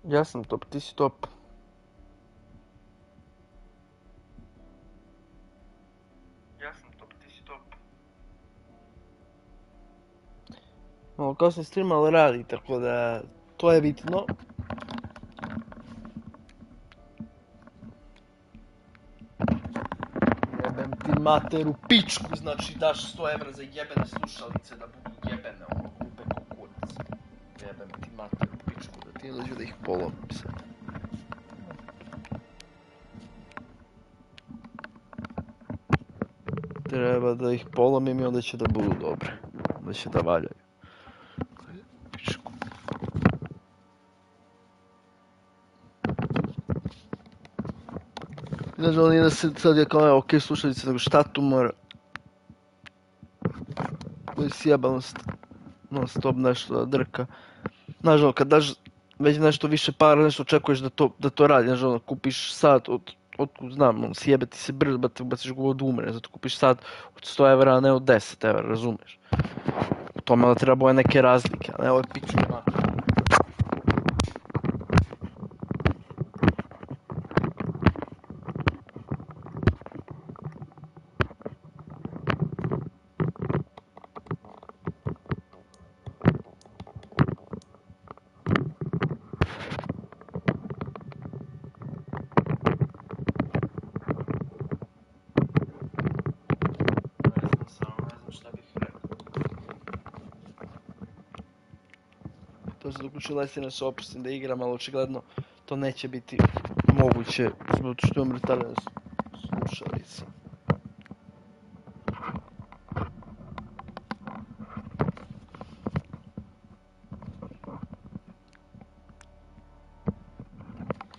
Ja sam top, ti si top. Ja sam top, ti si top. Malo kasnije stream, ali radi, tako da to je bitno. Jebem ti mater u pičku, znači daš 100 evra za jebene slušalice da budu jebene, ono, glupe ko kurac. Jebem ti mater u pičku, da ti ne dođu da ih polomim sad. Treba da ih polomim i onda će da budu dobre. Onda će da valjaju. Pičku. Znači, on nije da se sad je kao, ok, slušalice, nego šta tu mora? Koji si jebanost, non stop nešto da drka. Znaš, ono, kad daš već nešto više para, nešto očekuješ da to radi. Znaš, ono, kupiš sat otkud znam, ono, sjebe ti se brz, ba te ubaciš ga od umre, zato kupiš sat od 100 evra, a ne od 10 evra, razumeš? U tome da treba boje neke razlike, a ne ovo je piču mater. To se dok uči Lesina se opustim da igram, ali očigledno to neće biti moguće, zbog što imam retardane slušalice.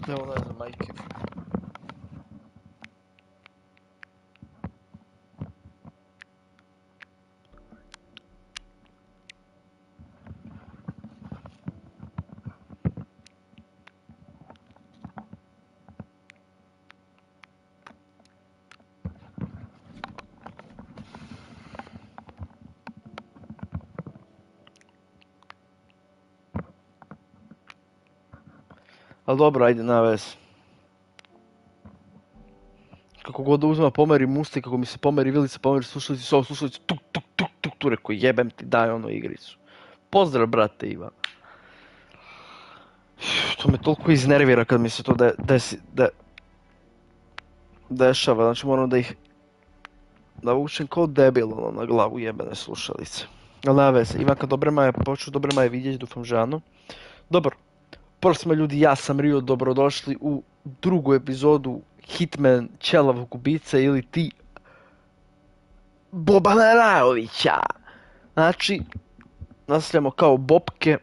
Evo, ne znam, majke. Ali dobro, ajde, na vez. Kako god da uzma, pomeri musti, kako mi se pomeri vilica, pomeri slušalici, s ovom slušalici, tuk, tuk, tuk, tuk, tu rekao, jebem ti, daj ono igricu. Pozdrav, brate Ivan. To me toliko iznervira kad mi se to dešava, znači moram da ih navučem kao debil ono, na glavu jebene slušalice. Ali nema veze, Ivanka Dobrema je počeo Dobrema je vidjeti Dufam Žanu. Dobro, prvo smo ljudi, ja sam Rio, dobrodošli u drugu epizodu Hitman Ćelavog ubice ili ti Bobana Rajovića. Znači, nastavljamo kao bobke.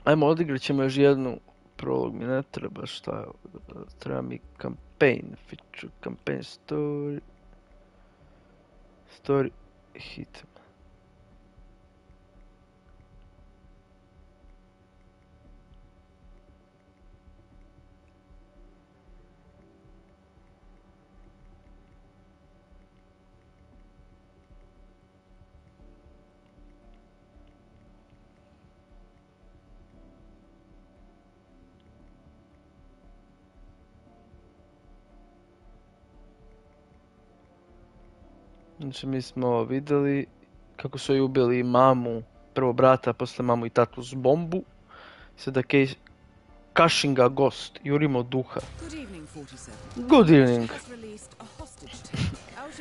Ajmo, odigrat ćemo još jednu. Prolog mi ne treba, šta je ovo? Treba mi campaign, feature, campaign, story. Story, Hitman. Znači mi smo vidjeli kako su joj ubili mamu, prvo brata, posle mamu i tatu s bombu. Sada Kashinga Ghost, jurimo duha. Good evening.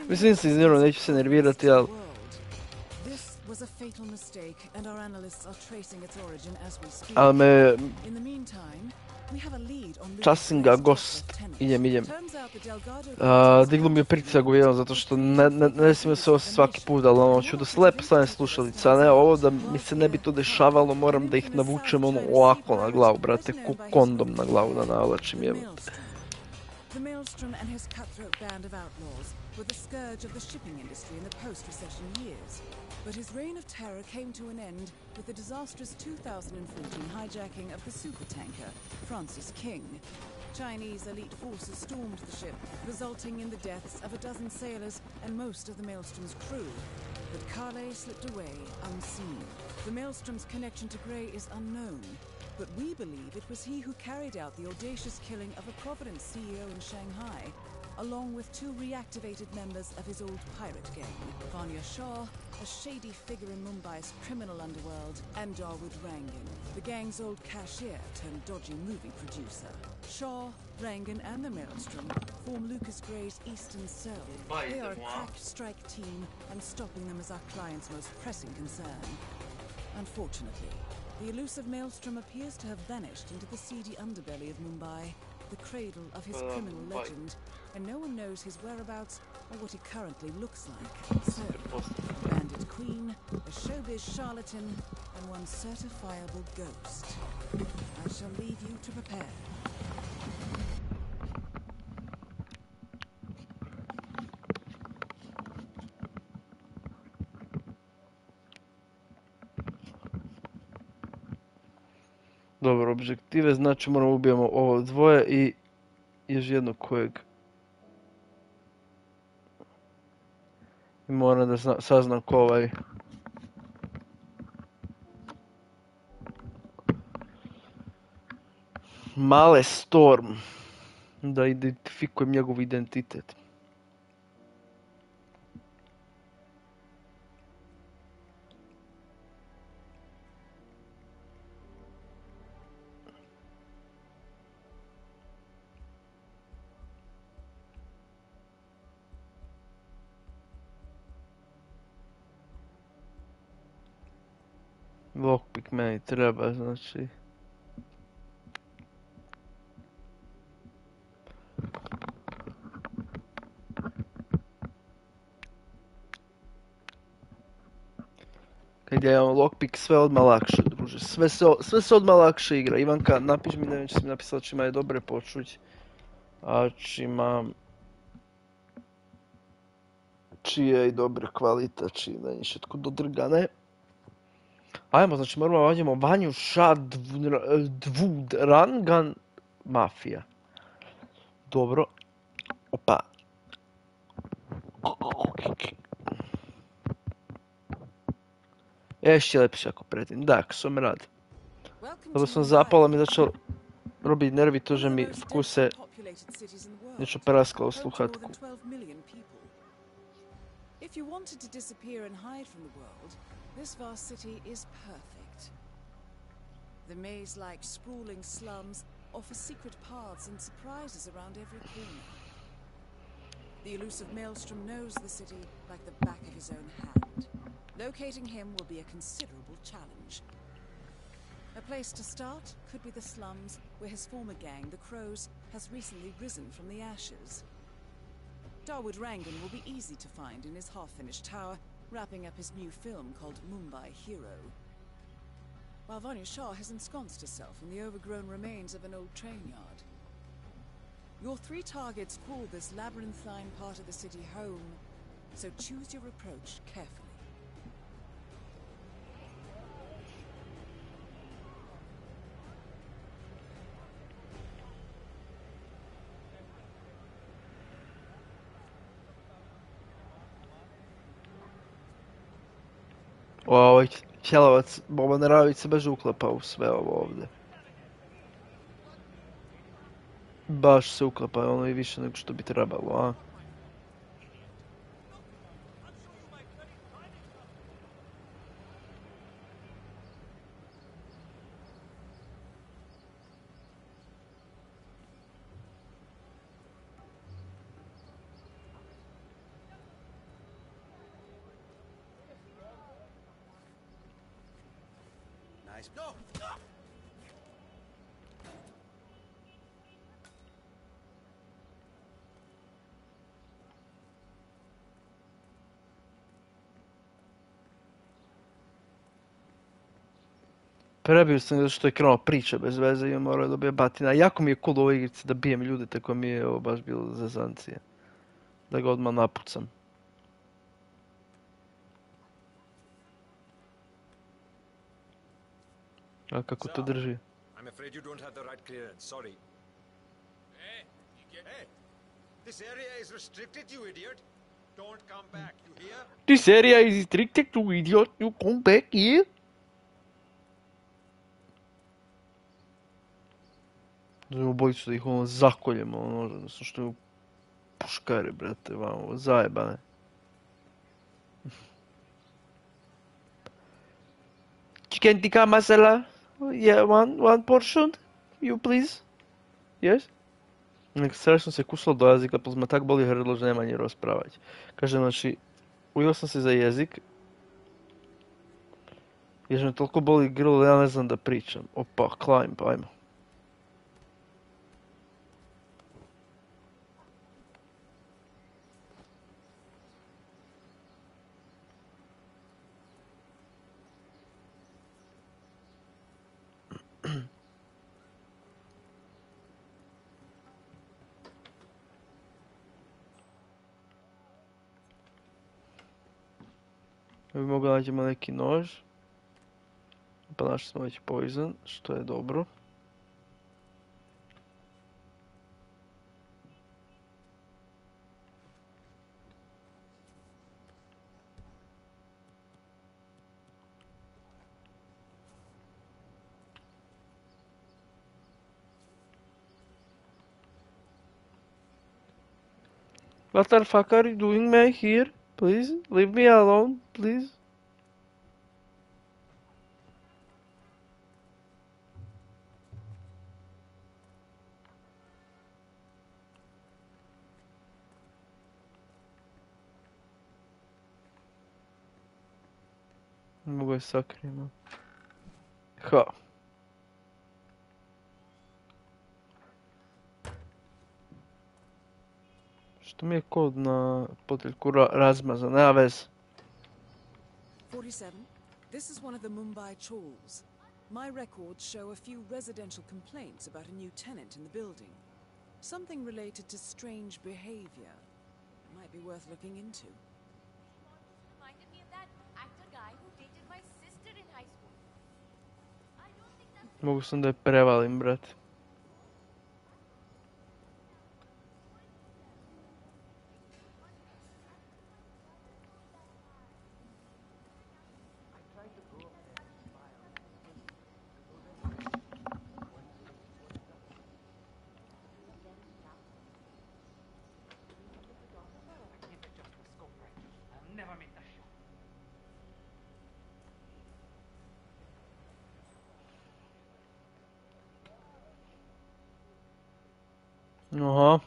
Mislim se iznirno, neću se nervirati, ali... Ali me... Kashinga Ghost, idem. Diglo mi je pritisak u jedan, zato što ne smijem se osjećati svaki put, ali ono, ću da slepo stavim slušalice, a ne ovo da mi se ne bi to dešavalo, moram da ih navučem ono ovako na glavu, brate, kondom na glavu da navlačim, jebate. The Maelstrom and his cutthroat band of outlaws were the scourge of the shipping industry in the post-recession years. But his reign of terror came to an end with the disastrous 2014 hijacking of the supertanker, Francis King. Chinese elite forces stormed the ship, resulting in the deaths of a dozen sailors and most of the Maelstrom's crew. But Carle slipped away unseen. The Maelstrom's connection to Grey is unknown, but we believe it was he who carried out the audacious killing of a Providence CEO in Shanghai, along with two reactivated members of his old pirate gang, Vanya Shah, a shady figure in Mumbai's criminal underworld, and Dawood Rangan, the gang's old cashier turned dodgy movie producer. Shah, Rangan, and the Maelstrom form Lucas Gray's Eastern Cell. They are a crack strike team, and stopping them is our client's most pressing concern. Unfortunately, the elusive Maelstrom appears to have vanished into the seedy underbelly of Mumbai, the cradle of his criminal legend, and no one knows his whereabouts or what he currently looks like. So, a bandit queen, a showbiz charlatan, and one certifiable ghost. I shall leave you to prepare. Dobro, objektive, znači moramo ubijemo ovo dvoje i još jednog kojeg. I moram da saznam ko ovaj. Male Storm. Da identifikujem njegov identitet. Lockpick meni treba, znači... Kad ja imam lockpick, sve odmah lakše, druže. Sve se odmah lakše igra. Ivanka, napiš mi, nevim će si mi napisala čima je dobre počuć. A čima... Čije je i dobre kvalita, čije da niše tako dodrgane. Ajmo, znači moramo vađemo Vanju Shah Dvud Rangan Mafija. Dobro. Opa. Ještě lepše ako predtím. Tak, som rád. Lebo som zapal a mi začal Robi nervi to, One že of the mi most v kuse densely populated cities in the world, niečo prasklo home to more sluchatku. than 12 million people. If you wanted to disappear and hide from the world, this vast city is perfect. The maze-like sprawling slums offer secret paths and surprises around every corner. The elusive Maelstrom knows the city like the back of his own hand. Locating him will be a considerable challenge. A place to start could be the slums, where his former gang, the Crows, has recently risen from the ashes. Dawood Rangan will be easy to find in his half-finished tower, wrapping up his new film called Mumbai Hero. While Vanya Shah has ensconced herself in the overgrown remains of an old train yard. Your three targets call this labyrinthine part of the city home, so choose your approach carefully. Ovaj ćelavac Boban Ravić se baš uklapa u sve ovo ovdje. Baš se uklapa ono i više nego što bi trebalo, a? Nice. No! Prebio sam zato što je krenuo priča bez veze i on morao dobije batina. Jako mi je cool u ovoj igrici da bijem ljude, tako mi je ovo baš bilo zezancije. Da ga odmah napucam. A kako to drži? I'm afraid you don't have the right clearance. Sorry. Hey, you get... Hey! This area is restricted, you idiot! Don't come back, you hear? This area is restricted to idiot, you come back here? Zovemo bojicu da ih ono zakoljemo, ono, odnosno što je u puškari, brate, vamo, zajebane. Chicken tikka masala? Yeah, one portion? You please? Yes? Nek strašno se kuslo do jezika, pa me tak boli hrdlo, že nema ni rozprávať. Kažem, znači, ujel sam se za jezik, jer me toliko boli grlo, ja ne znam da pričam. Opa, climb, ajmo. Ja bi mogli nađemo neki nož. Pa našli smo već poison, što je dobro. What the fuck are you doing, man, here? Please, leave me alone, please. Mogu je sakrijemo. Ha. Što mi je kod na poteljku razmazan, nema vez. 47. This is one of the Mumbai chawls. My records show a few residential complaints about a new tenant in the building. Something related to strange behavior. Might be worth looking into. Reminded me of that actor guy who dated my sister in high school. I don't think that's... Mogu sam da je prevalim, brate. Aha.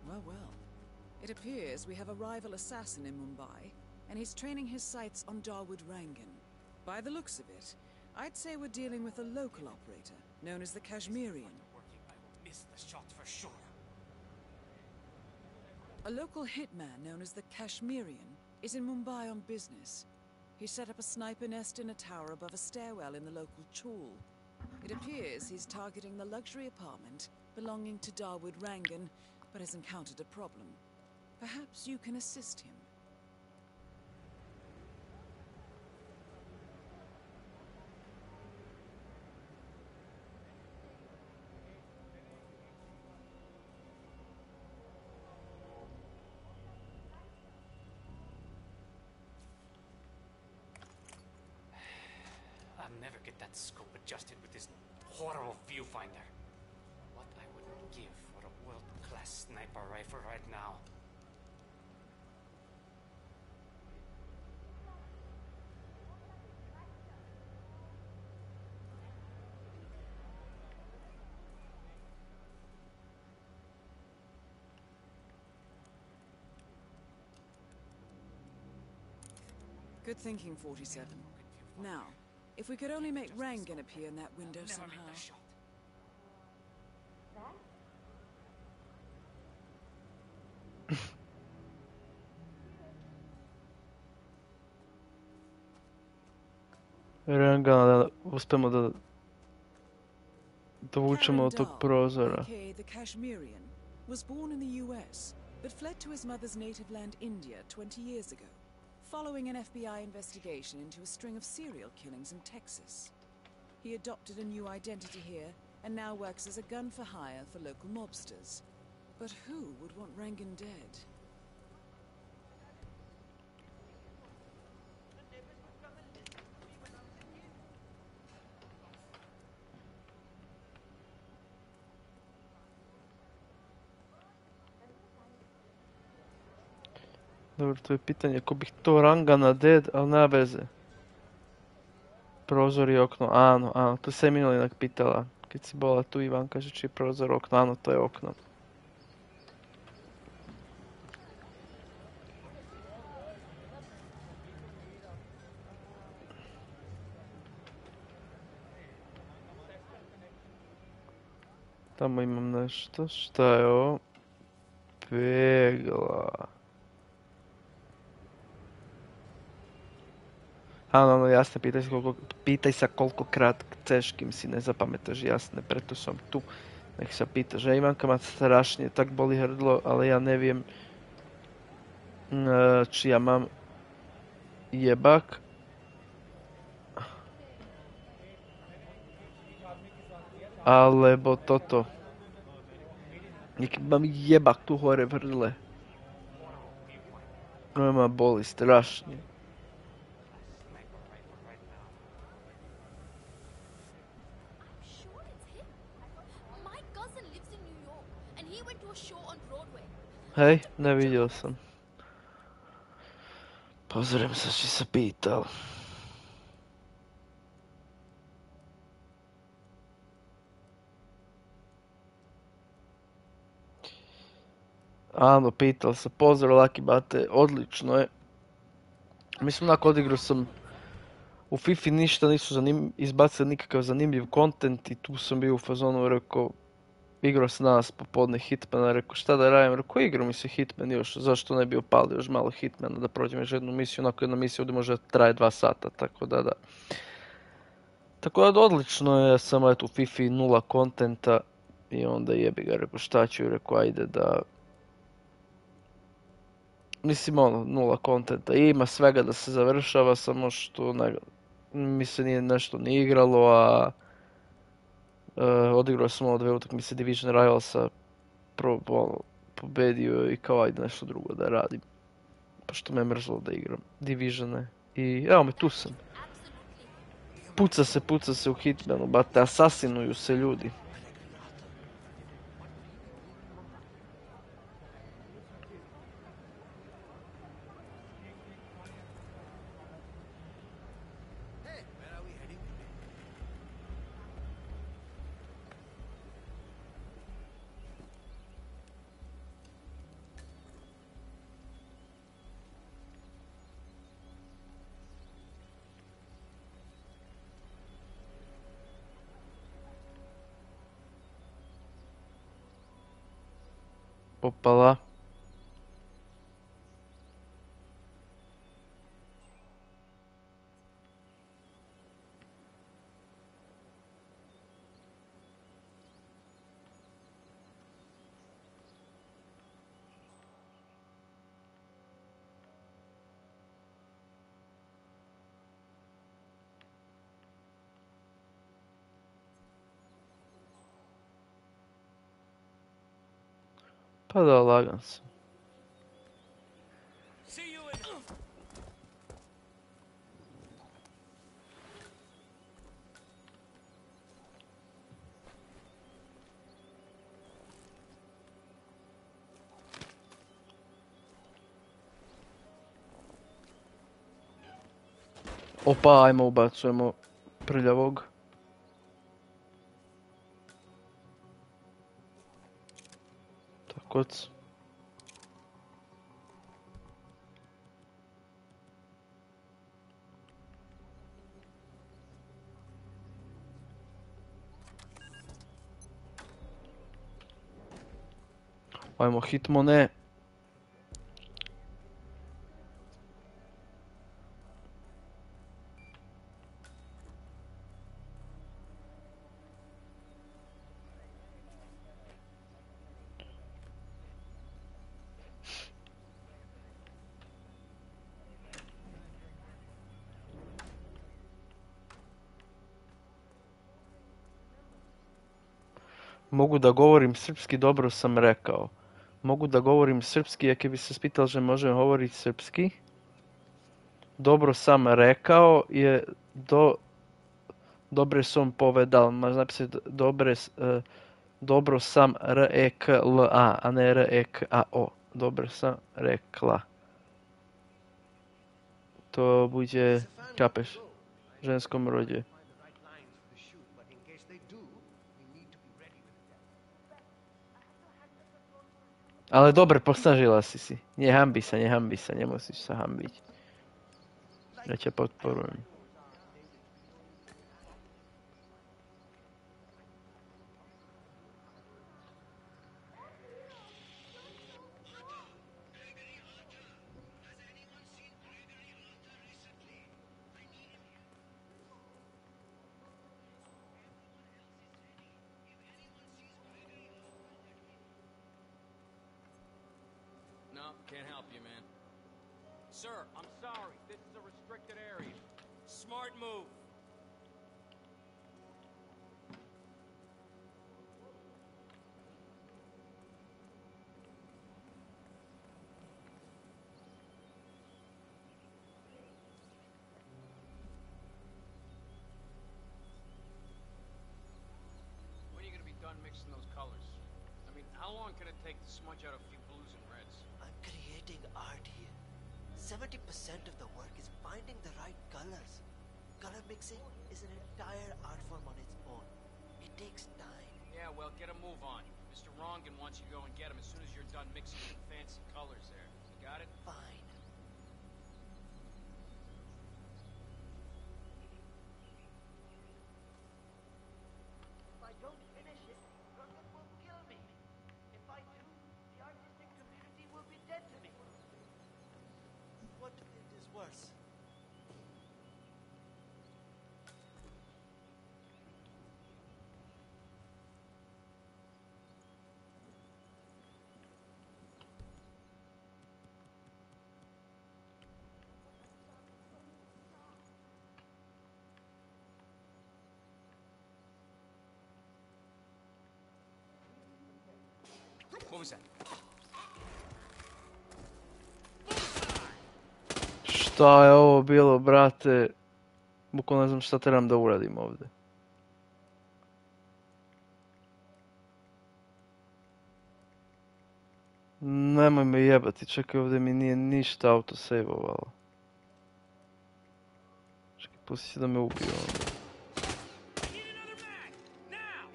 Well, well. It appears we have a rival assassin in Mumbai, and he's training his sights on Dawood Rangan. By the looks of it, I'd say we're dealing with a local operator, known as the Kashmirian. I will miss the shot for sure. A local hitman known as the Kashmirian is in Mumbai on business. He set up a sniper nest in a tower above a stairwell in the local chawl. It appears he's targeting the luxury apartment belonging to Dawood Rangan, but has encountered a problem. Perhaps you can assist him. I'll never get that scope adjusted with this horrible viewfinder. What I wouldn't give for a world-class sniper rifle right now. Good thinking, 47. Now, if we could only make Rangan appear in that window Never somehow. make the shot. Rangana da uspemo da dovučemo od tog Karan Dal, prozora. aka the Kashmirian, was born in the US, but fled to his mother's native land, India, 20 years ago, following an FBI investigation into a string of serial killings in Texas. He adopted a new identity here, and now works as a gun for hire for local mobsters. But who would want Rangan dead? Dobro, to je pitanje ko bih to Rangana dead, ali nema veze. Prozor i okno, ano, to se je Minolinak pitala. Kad si bola tu, Ivan kaže čiji je prozor, okno, ano, to je okno. Tamo imam nešto, šta je ovo? Pegla. Ano, jasne, pitaj sa koliko krat ceškim si ne zapametaš jasne, preto sam tu. Nek se pitaš, a Ivanka ma strašnije, tak boli hrdlo, ale ja ne vijem či ja mam jebak. Alebo toto. Nek mam jebak tu hore v hrdle. No ma boli strašne. Sure it's him. My cousin lives in New York, and he went to a show on Broadway. Hej, ne vidio sam. Pozrem se či se pital. Ano, pital se, pozdrav Laki Bate, odlično je. Mislim, onako odigrao sam u FIFA ništa nisu izbacili nikakav zanimljiv kontent i tu sam bio u fazonu, rekao, igrao sam danas popodne Hitmana, rekao šta da radim, rekao igrao mi se Hitman još, zašto ne bi opalio još malo Hitmana da prođem još jednu misiju, onako jedna misija ovdje može traje 2 sata, tako da. Tako da odlično je, samo eto u FIFA 0 kontenta i onda jebi ga, rekao šta ću, rekao ajde da. Mislim ono, 0 kontenta, ima svega da se završava, samo što mi se nije nešto ni igralo, a odigrao sam ovo 2 utakmice Division Rivalsa, pobedio i kao ajde nešto drugo da radim. Pošto me mrzlo da igram Divisione. I evo me, tu sam. Puca se u Hitmanu, bate, asasinuju se ljudi. Opala. Pa da, lagan sam. See you in. Opa, ajmo ubacujemo prljavog. Takoc. Ajmo hitmone. Mogu da govorim srpski, dobro sam rekao. Mogu da govorim srpski, jak bi se spital, že možem govoriti srpski. Dobro sam rekao je dobre sam povedal. Máš napísať dobro sam rekla, a ne rekao. Dobre sam rekla. To bude, chápeš, v ženskom rode. Find the right lines for the shoot, but in case they do, we need to be ready with them. Ale dobre, posnažila si. Nehambi sa, nemusíš sa hambiť. Ja ťa podporujem. No, can't help you, man. Sir, I'm sorry. This is a restricted area. Smart move. When are you gonna be done mixing those colors? I mean, how long can it take to smudge out a few blues and reds? I'm creating art here. 70% of the work is finding the right colors. Color mixing is an entire art form on its own. It takes time. Yeah, well, get a move on. Mr. Rongan wants you to go and get him as soon as you're done mixing some fancy colors there. You got it? Fine. If I don't finish it, Rongan will kill me. If I do, the artistic community will be dead to me. What is worse? What was that? Šta je ovo bilo, brate? Bukvalno ne znam šta trebam da uradim ovdje. Nemoj me jebati, čekaj, ovdje mi nije ništa autosejvovalo. Čekaj, pusti se da me ubiju onda. Need another mag! Now!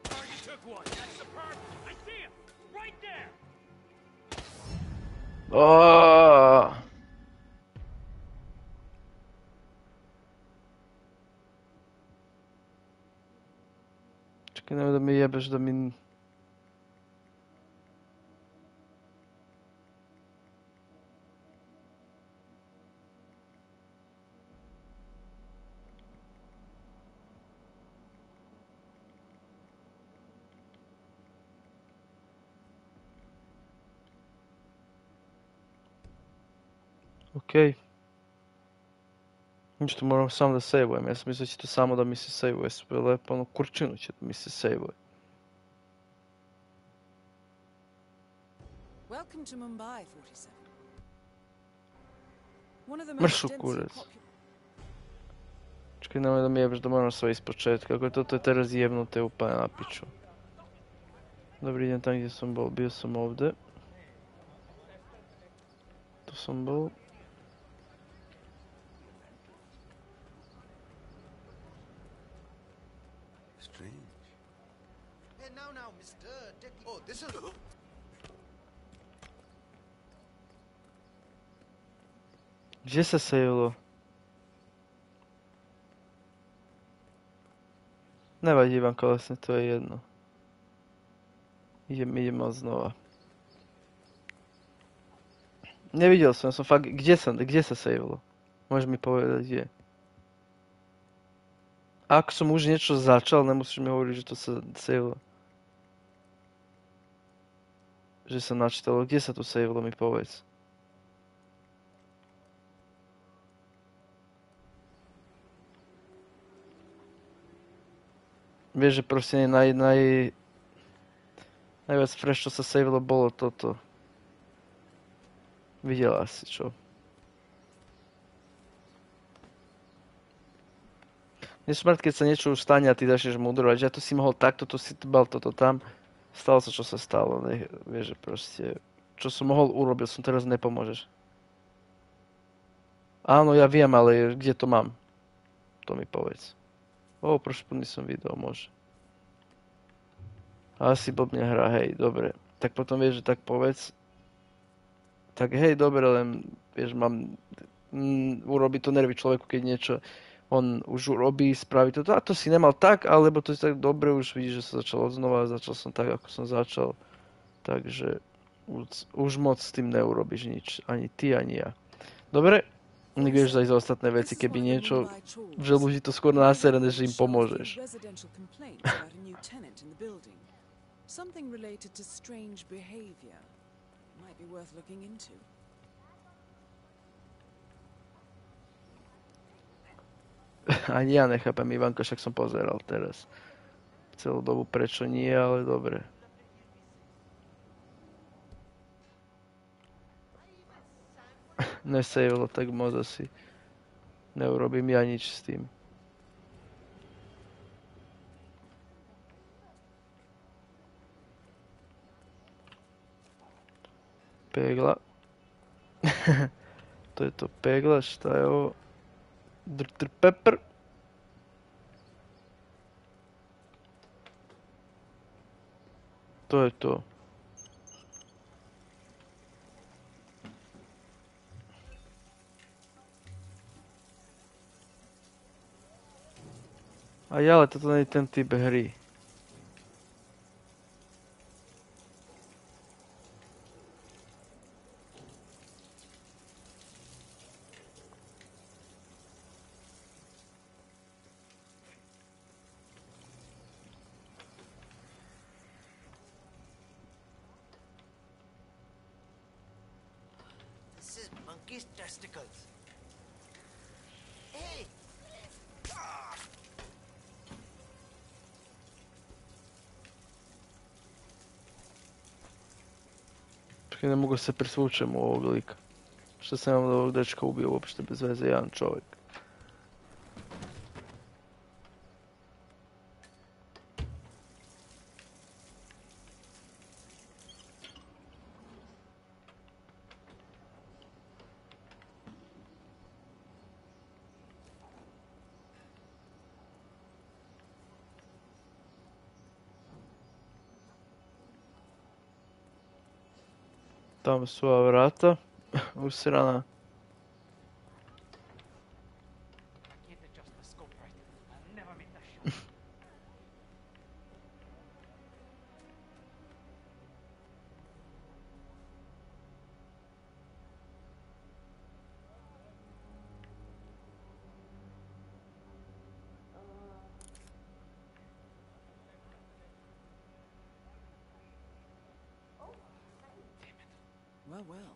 Target took one. That's the perp. I see him. Right there. Aaaa! Čekaj, nemoj da mi jebeš da mi... Okej. Ništa, moram samo da sejvujem. Ja sam mislio da će to samo da mi se sejvuje. Sve lepo, ono kurčinu će da mi se sejvuje. Welcome to Mumbai, 47. One of the Mršu most kurac. densely Čekaj, nemoj da mi jebeš da moram sve ispočetka. Kako je to te razjebnute upane na piču. Dobro, idem tam gdje sam bol. Bio sam ovdje. Tu sam bol. Strange. Hey, now, mister. Oh, this is... Gdje se sejvilo? Ne valjda Ivan Kolesni, to je jedno. Idemo znova. Ne vidio sam fakt, gdje se sejvilo? Može mi povedati gdje? Ako sam už niečo začal, nemusíš mi hovoriť, že to sa sejvilo. Že sa načítalo, kde sa to sejvilo, mi povedz. Vieš, že proste najviac fresh, čo sa sejvilo, bolo toto. Videla si, čo? Nie smrt, keď sa niečo už stane a ty začneš mudrovať, že ja to si mohol takto, to si bal toto tam. Stalo sa, čo sa stalo. Vieš, že proste... Čo som mohol, urobil som, teraz nepomôžeš. Áno, ja viem, ale kde to mám? To mi povedz. Prošli put nisam video, može. Asi blbne hra, hej, dobre. Tak potom vieš, že tak povedz. Tak hej, dobre, len vieš, mám... urobí to nervy človeku, keď niečo on už urobí, spraví to. A to si nemal tak, alebo to si tak dobre, už vidíš, že sa začal odznova, začal som tak, ako som začal. Takže už moc s tým neurobiš nič. Ani ty, ani ja. Dobre? Nik vieš aj za ostatné veci, keby niečo, že ľudí to skôr naserené, že im pomôžeš. Something related to strange behavior might be worth looking into. Ani ja nechápem, Ivanko, však som pozeral teraz. Celú dobu prečo nie, ale dobre. Nesejvilo, tak moc asi neurobím ja nič s tým. Pegla. To je to pegla, šta je ovo? Dr. Pepper. To je to. A ja, ale toto nie je ten typ hry. This is monkey's testicles. Hey! Čekaj, ne mogu se prisvučem u ovog lika. Što sam vam da ovog dečka ubio uopšte bez veze, jedan čovjek. Tamo su ova vrata, usrana. I can't adjust the scope right. I'll never make that shot. Well, well.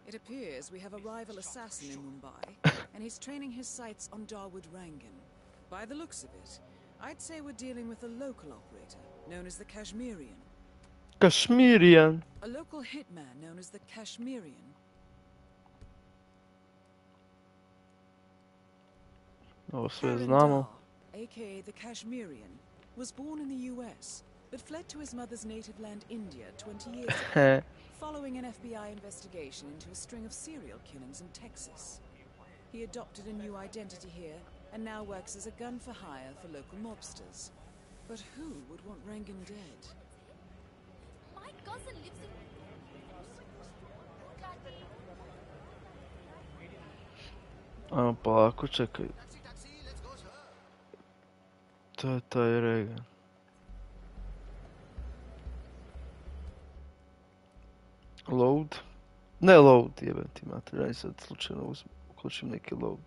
It appears we have a rival assassin in Mumbai, and he's training his sights on Dawood Rangan. By the looks of it, I'd say we're dealing with a local operator, known as the Kashmirian. Kashmirian. A local hitman known as the Kashmirian. Ovo sve Karan znamo. Dar, aka the Kashmirian, was born in the US, but fled to his mother's native land, India, 20 years ago, following an FBI investigation into a string of serial killings in Texas. He adopted a new identity here, and now works as a gun for hire for local mobsters. But who would want Rangan dead? My cousin lives in... Ajmo polako, čekaj. To je taj Regan. Load? Ne load, jebati mater, ja sad slučajno uključim neki load.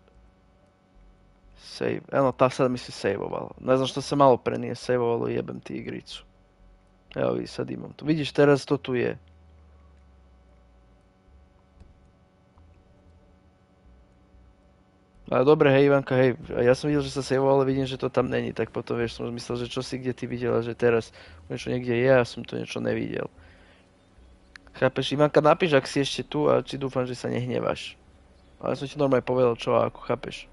Save, eno ta sad mi se saveovalo. Ne znam što se malo pre nije saveovalo, jebem ti igricu. Evo vi sad imam to. Vidiš teraz to tu je. A dobre, hej Ivanka, hej, ja som videl, že sa saveovalo, vidím, že to tam není, tak potom vieš, som myslel, že čo si kde ty videla, že teraz niečo niekde je a som to niečo nevidel. Chápeš, Ivanka, napíš, ak si ešte tu a či dúfam, že sa nehneváš. Ale som ti normálne povedal, čo a ako, chápeš.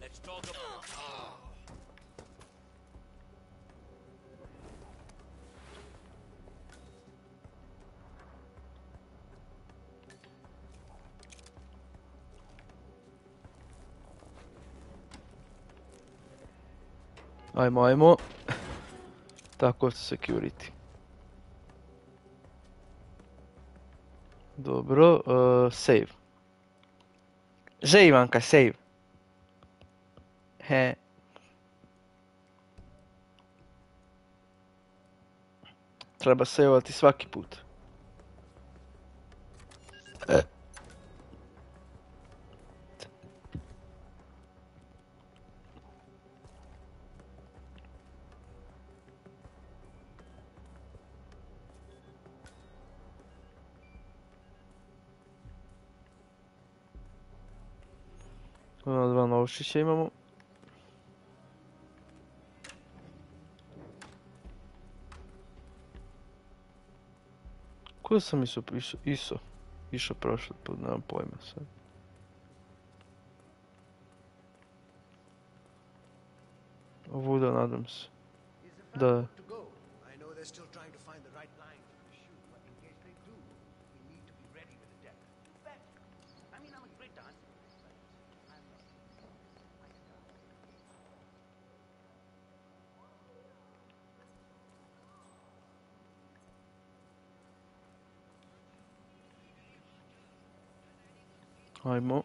Let's talk about... Ajmo. Tako, security. Dobro, save. Že Ivanka, save. He. Treba saveovati svaki put. Dva novšića imamo. Kuda sam išao prošli put, nemam pojma sad. Ovuda, nadam se. Da. To go. I know they're still trying to find the right line to shoot, but in case they do, we need to be ready with the deck. You bet. I mean, I'm a great dancer, but I'm not. Ajmo.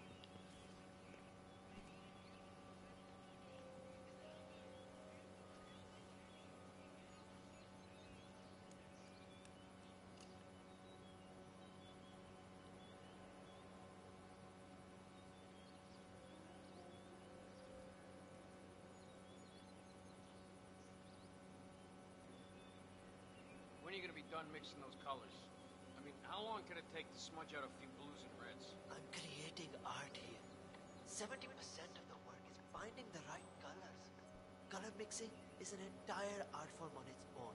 When are you gonna be done mixing those colors? I mean, how long can it take to smudge out a few blues and reds? I'm creating art here. 70% of the work is finding the right colors. Color mixing is an entire art form on its own.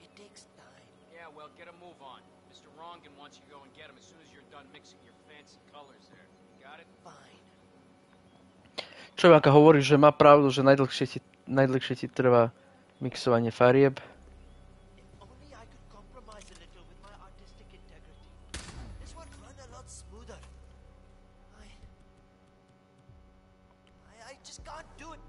It takes time. Yeah, well, get a move on. Mr. Rongan wants you to go and get him as soon as you're done mixing your fancy colors there. Got it? Fine. Čo Ivanka hovorí, že má pravdu, že najdlhšie ti trvá mixovanie farieb. If only I could compromise a little with my artistic integrity. This would run a lot smoother. I just can't do it.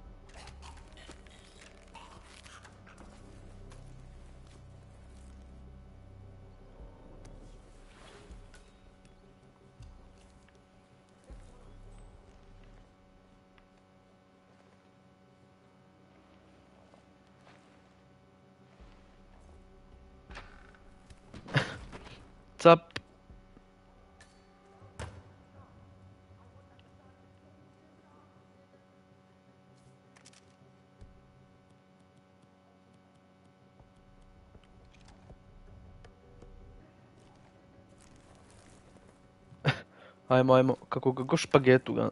Ajmo, kako ga go špagetu ga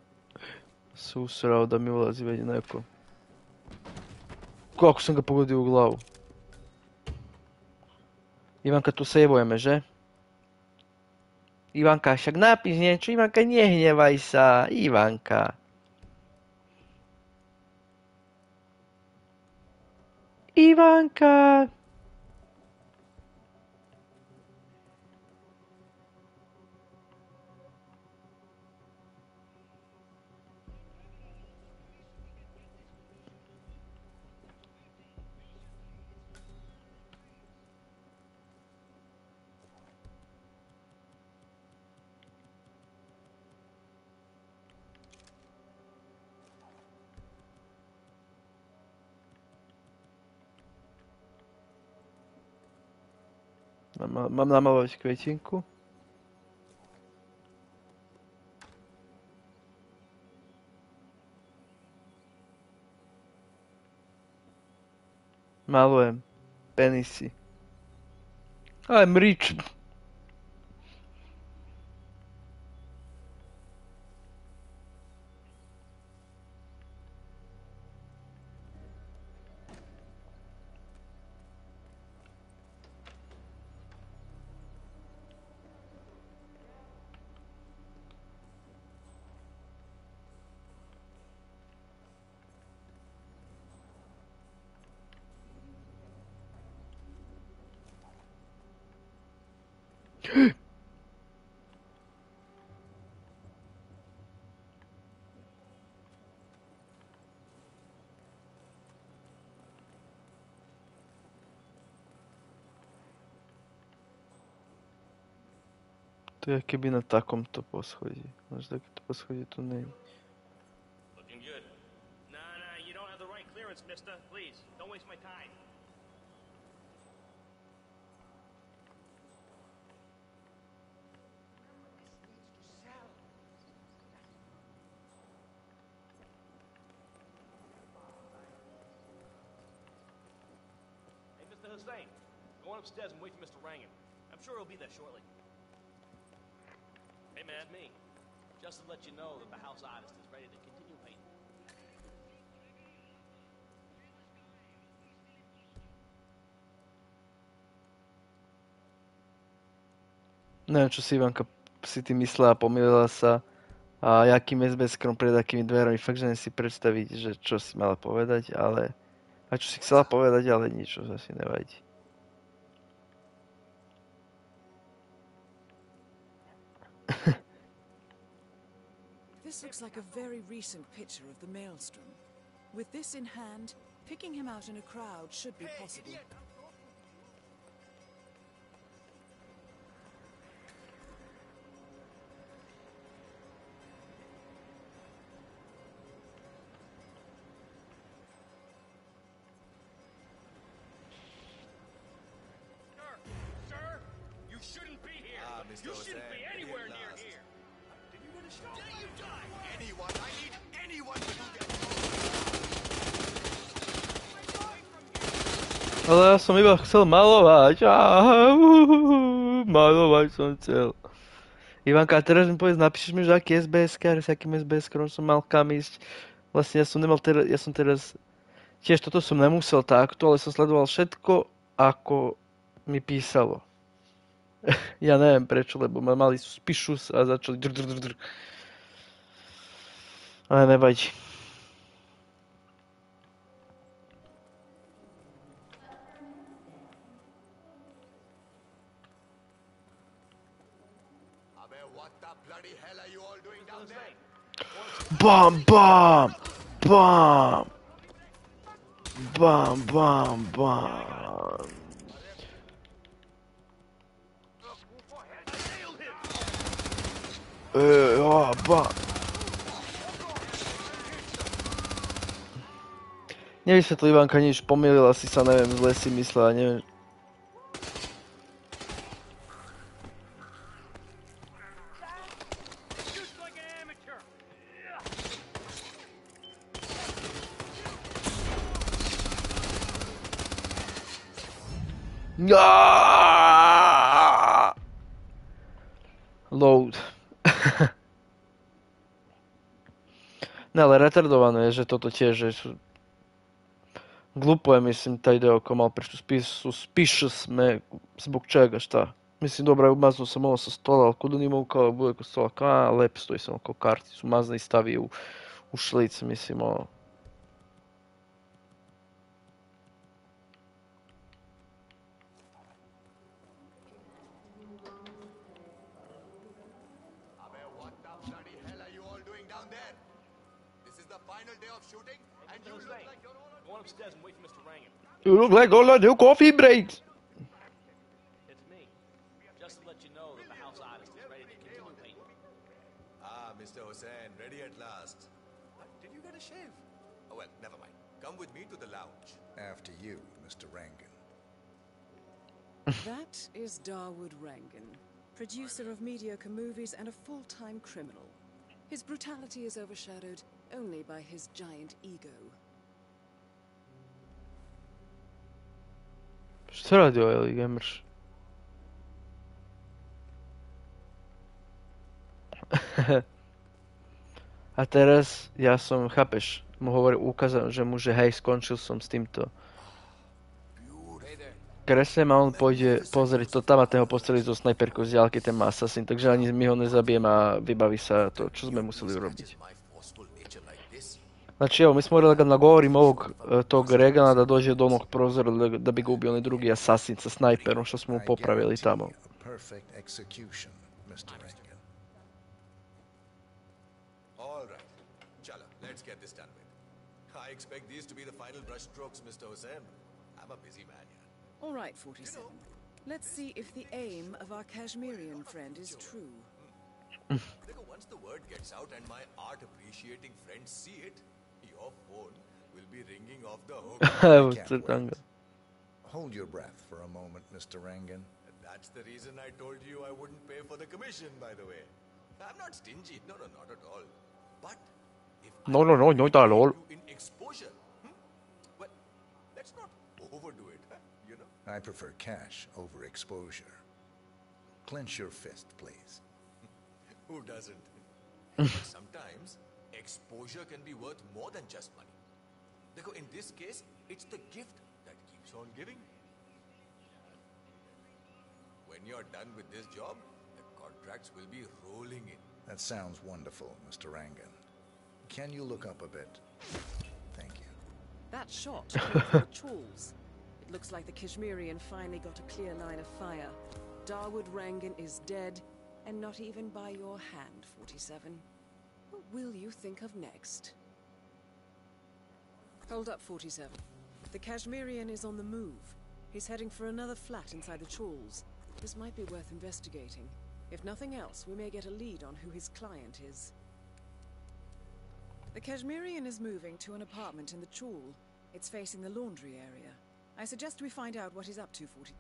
susrao da mi ulazi već neko. Kako sam ga pogodio u glavu. Ivanka tu sejvujeme, že? Ivanka, však napíš niečo, Ivanka, nehnevaj sa, Ivanka. Ivanka. Mám namalovať kvetinku. Malujem. Penisy. I'm rich. To je keby na takomto poschodí. Až takéto poschodí tu nie je. Looking good. Nah, you don't have the right clearance, mister. Please, don't waste my time. Hey, Mr. Hussein, go on upstairs and wait for Mr. Rangan. I'm sure he'll be there shortly. Hey, man, it's me. Just to let you know that the house artist is ready to continue painting. Neviem, čo si Ivanka si ty myslela, pomýlila sa a jakým SBS-krom pred akými dverami. Fakt, že neviem si predstaviť, že čo si mala povedať, ale... A čo si chcela povedať, ale nič, čo asi nevadí. This looks like a very recent picture of the Maelstrom. With this in hand, picking him out in a crowd should be possible. Sir, you shouldn't be here. You shouldn't be anywhere near here. Did you get a shot? Dare you die? Anyone, I need anyone to get Ale ja som iba chcel malovať. Malovať som chcel. Ivanka, a teraz mi povedz, napíšeš mi, že aký SBS-kár, s akým SBS-krom som mal kam ísť. Vlastne ja som teraz... Tiež toto som nemusel takto, ale som sledoval všetko, ako mi písalo. Ja neviem prečo, lebo ma mali suspicious a začali drr. Ale nevadí. What the bloody hell are you all doing down there? Bam, bam, bam. Bam, bam, bam. Bam. Nevysvetlí Ivanka nič, pomýlila si sa, neviem, zle si myslela, neviem. Load. Ne, ale retardovano je, že toto tiež, že glupo je, mislim, taj deo ko malo pre suspicious me, zbog čega, šta? Mislim, dobro, maznuo sam ovo sa stola, ali kuda nije mogu kao bude kod stola, kao, lep stoji sam kao karticu, mazna i stavi u šlic, mislim, ovo. What the bloody hell are you all doing down there? This is the final day of shooting, and you look like you're all on... Go on upstairs and wait for Mr. Rangan. You look like all I do coffee breaks! It's me. Just to let you know that the house artist is ready to continue painting. Ah, Mr. Hussain, ready at last. Did you get a shave? Oh, well, never mind. Come with me to the lounge. After you, Mr. Rangan. That is Dawood Rangan, producer of mediocre movies and a full-time criminal. His brutality is overshadowed only by his giant ego. Šta radi ovaj gamerš? A teraz ja som, chápeš, mu hovoril, ukázal, že mu, že hej, skončil som s týmto kreslem a on pôjde pozrieť to tam a ten ho postrelí zo snajperkou z diaľky, ten má assassin, takže ani my ho nezabijem a vybaví sa to, čo sme museli urobiť. Znači evo, mi smo morali da ga nagovorim ovog tog Regana da dođe do onog prozora da bi ga ubio onaj drugi assassin sa snajperom što smo mu popravili tamo. All right. Chala, let's get this done with. I expect these to be the final brushstrokes, Mr. Hussain. I'm a busy man here. All right, 47. Let's see if the aim of our Kashmirian friend is true. Once the word gets out and my art-appreciating friends see it, your phone will be ringing off the hook. Hold your breath for a moment, Mr. Rangan. That's the reason I told you I wouldn't pay for the commission, by the way. I'm not stingy. No, not at all. But if No, not at all. in exposure, well, let's not overdo it, you know? I prefer cash over exposure. Clench your fist, please. Who doesn't? But sometimes, exposure can be worth more than just money. In this case, it's the gift that keeps on giving. When you're done with this job, the contracts will be rolling in. That sounds wonderful, Mr. Rangan. Can you look up a bit? Thank you. That shot came from the Chawls. It looks like the Kashmirian finally got a clear line of fire. Dawood Rangan is dead, and not even by your hand, 47. What will you think of next? Hold up, 47. The Kashmirian is on the move. He's heading for another flat inside the Chawls. This might be worth investigating. If nothing else, we may get a lead on who his client is. The Kashmirian is moving to an apartment in the Chawl. It's facing the laundry area. I suggest we find out what he's up to, 40.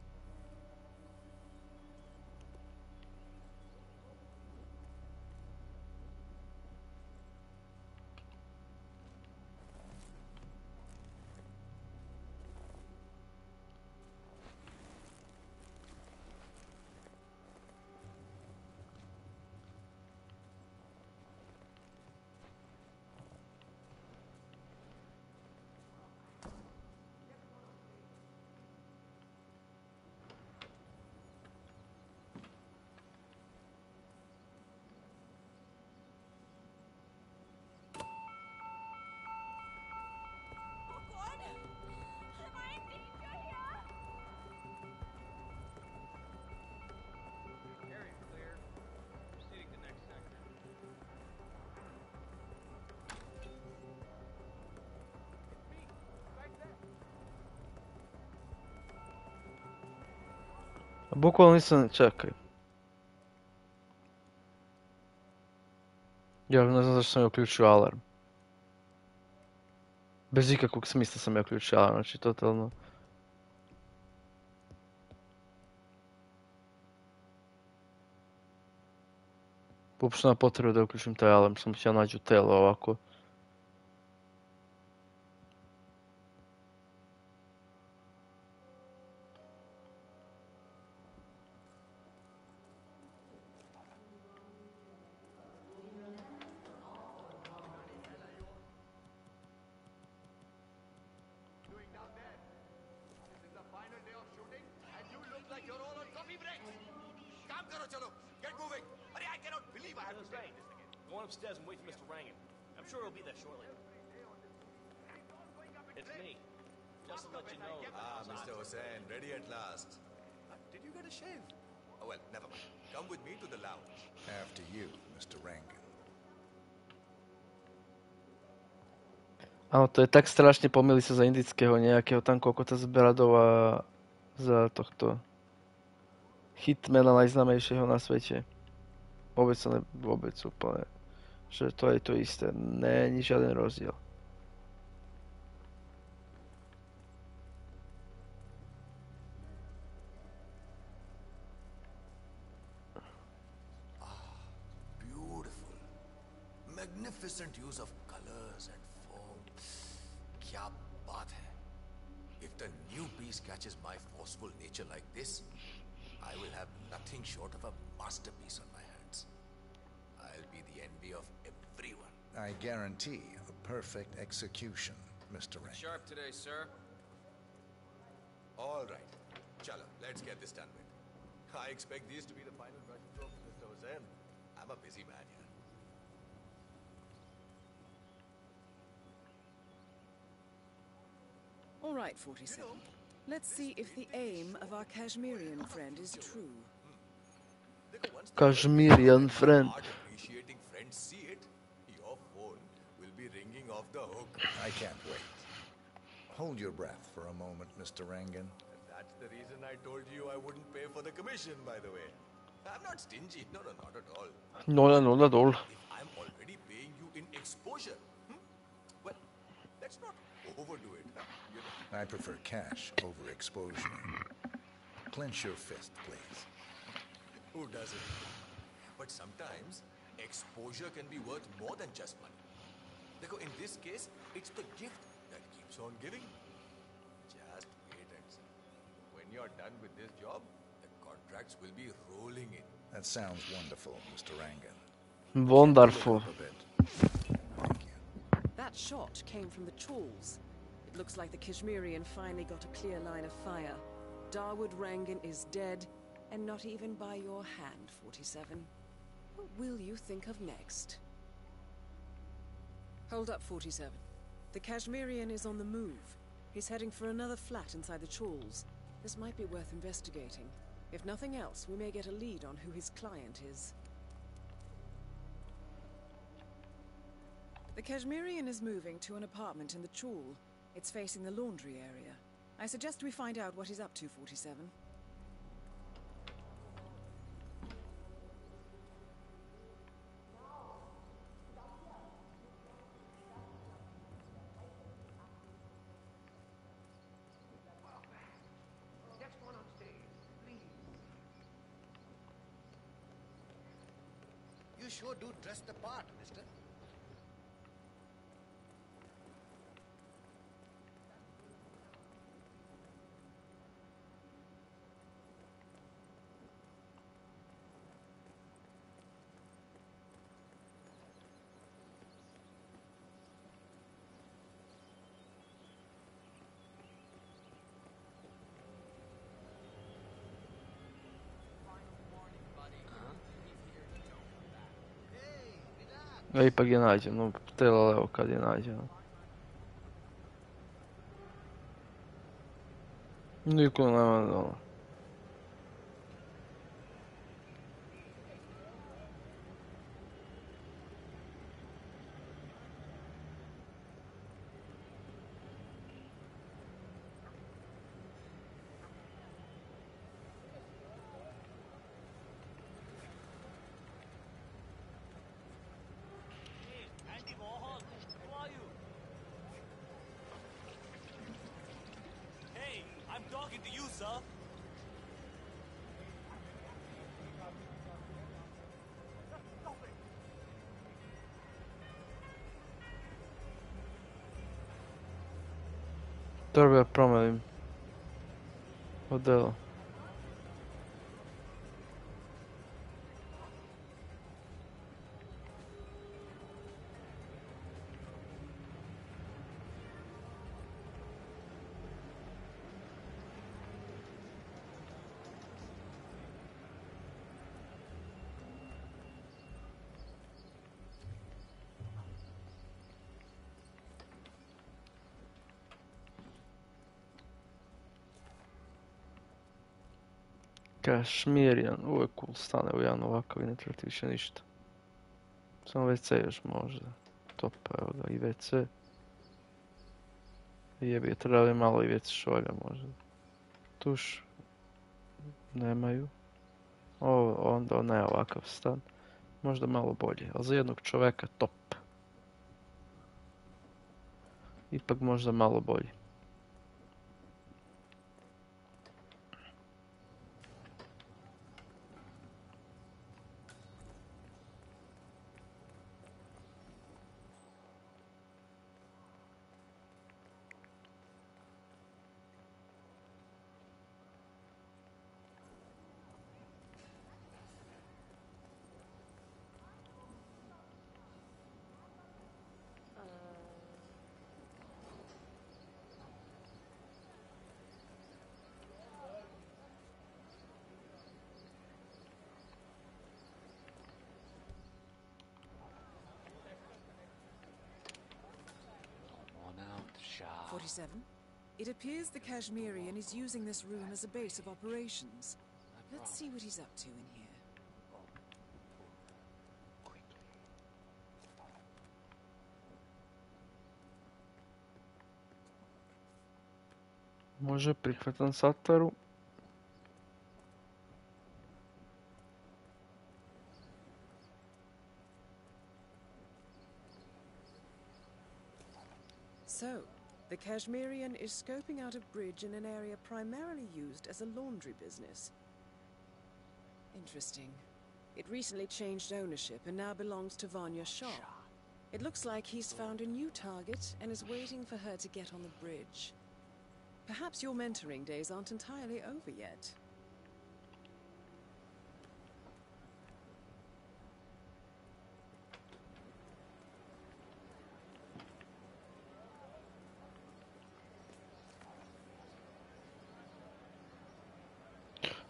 Bukvalno nisam, čekaj. Ja ne znam zašto sam je uključio alarm. Bez ikakvog smisla sam je uključio alarm, znači totalno. Uopšte nema potrebe da uključim taj alarm, samo ću ja nađu telo ovako. like you're all on coffee breaks. Kaam karo, chalo. Get moving. Arey, I cannot believe I have to say this again. Go on upstairs and wait for Mr. Rangan. I'm sure he'll be there shortly. It's me. Just to let you know. Ah, Mr. Hussain, ready at last. Did you get a shave? Oh, well, never mind. Come with me to the lounge. After you, Mr. Rangan. Áno, to je tak strašne, pomýli sa za indického nejakého tam kokota z Bradova za tohto hitmana najznámejšieho na svete. Vôbec úplne. Že to je to isté. Není žiaden rozdiel. Beautiful. Magnificent use of colors and form. Kya baat hai. If the new piece catches my forceful nature like this, I will have nothing short of a masterpiece on my hands. I'll be the envy of everyone. I guarantee a perfect execution, Mr. Rangan. Sharp today, sir. All right. Chalo, let's get this done with. I expect these to be the final brush strokes, Mr. Hussain. I'm a busy man here. All right, 47. Let's see if the aim of our Kashmirian friend is true. Kashmirian friend. Hard appreciating friends see it, your phone will be ringing off the hook. I can't wait. Hold your breath for a moment, Mr. Rangan. That's the reason I told you I wouldn't pay for the commission, by the way. I'm not stingy. No, not at all. Not at all. If I'm already paying you in exposure, well, let's not overdo it. You know. I prefer cash over exposure. Clench your fist, please. Who doesn't? But sometimes, exposure can be worth more than just money. Dekho, in this case, it's the gift that keeps on giving. Just wait and see. When you're done with this job, the contracts will be rolling in. That sounds wonderful, Mr. Rangan. Wonderful. A bit. Thank you. That shot came from the Chawls. It looks like the Kashmirian finally got a clear line of fire. Dawood Rangan is dead, and not even by your hand, 47. What will you think of next? Hold up, 47. The Kashmirian is on the move. He's heading for another flat inside the Chawls. This might be worth investigating. If nothing else, we may get a lead on who his client is. The Kashmirian is moving to an apartment in the Chawl. It's facing the laundry area. I suggest we find out what he's up to, 47. Next one on stage, please. You sure do dress the part, mister. Ja ipak je nađem, no tela evo kad je nađeno. Niko nema dole. Andy Warhol, who are you? Hey, I'm talking to you, sir. Treba ja promenim odelo. Kašmirijan, uvijek cool stan, evo jedan ovakav i ne treba ti više ništa. Samo WC još možda. Top, evo ga i WC. Jebi, treba bi malo i WC šolja možda. Tuš. Nemaju. Onda ne ovakav stan. Možda malo bolje, ali za jednog čoveka top. Ipak možda malo bolje. On out, Shah. 47. It appears the Kashmirian is using this room as a base of operations. Let's see what he's up to in here. Može, prihvatam Sataru. So, the Kashmirian is scoping out a bridge in an area primarily used as a laundry business. Interesting. It recently changed ownership and now belongs to Vanya Shah. It looks like he's found a new target and is waiting for her to get on the bridge. Perhaps your mentoring days aren't entirely over yet.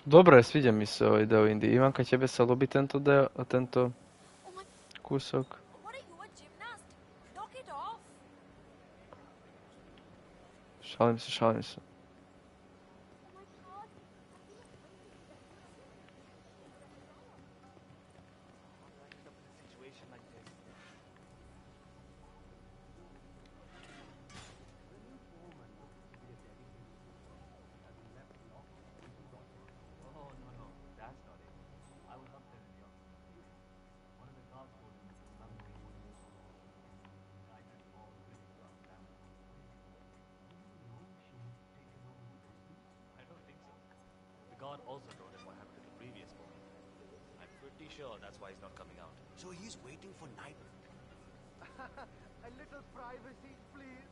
Dobro je, sviđa mi se ovaj deo Indije. Ivanka, ćebe se lubi tento deo, tento kusok. What are you, a gymnast? Knock it off. Šalim se, šalim se. God also told him what happened to the previous boy. I'm pretty sure that's why he's not coming out. So he's waiting for night. A little privacy, please.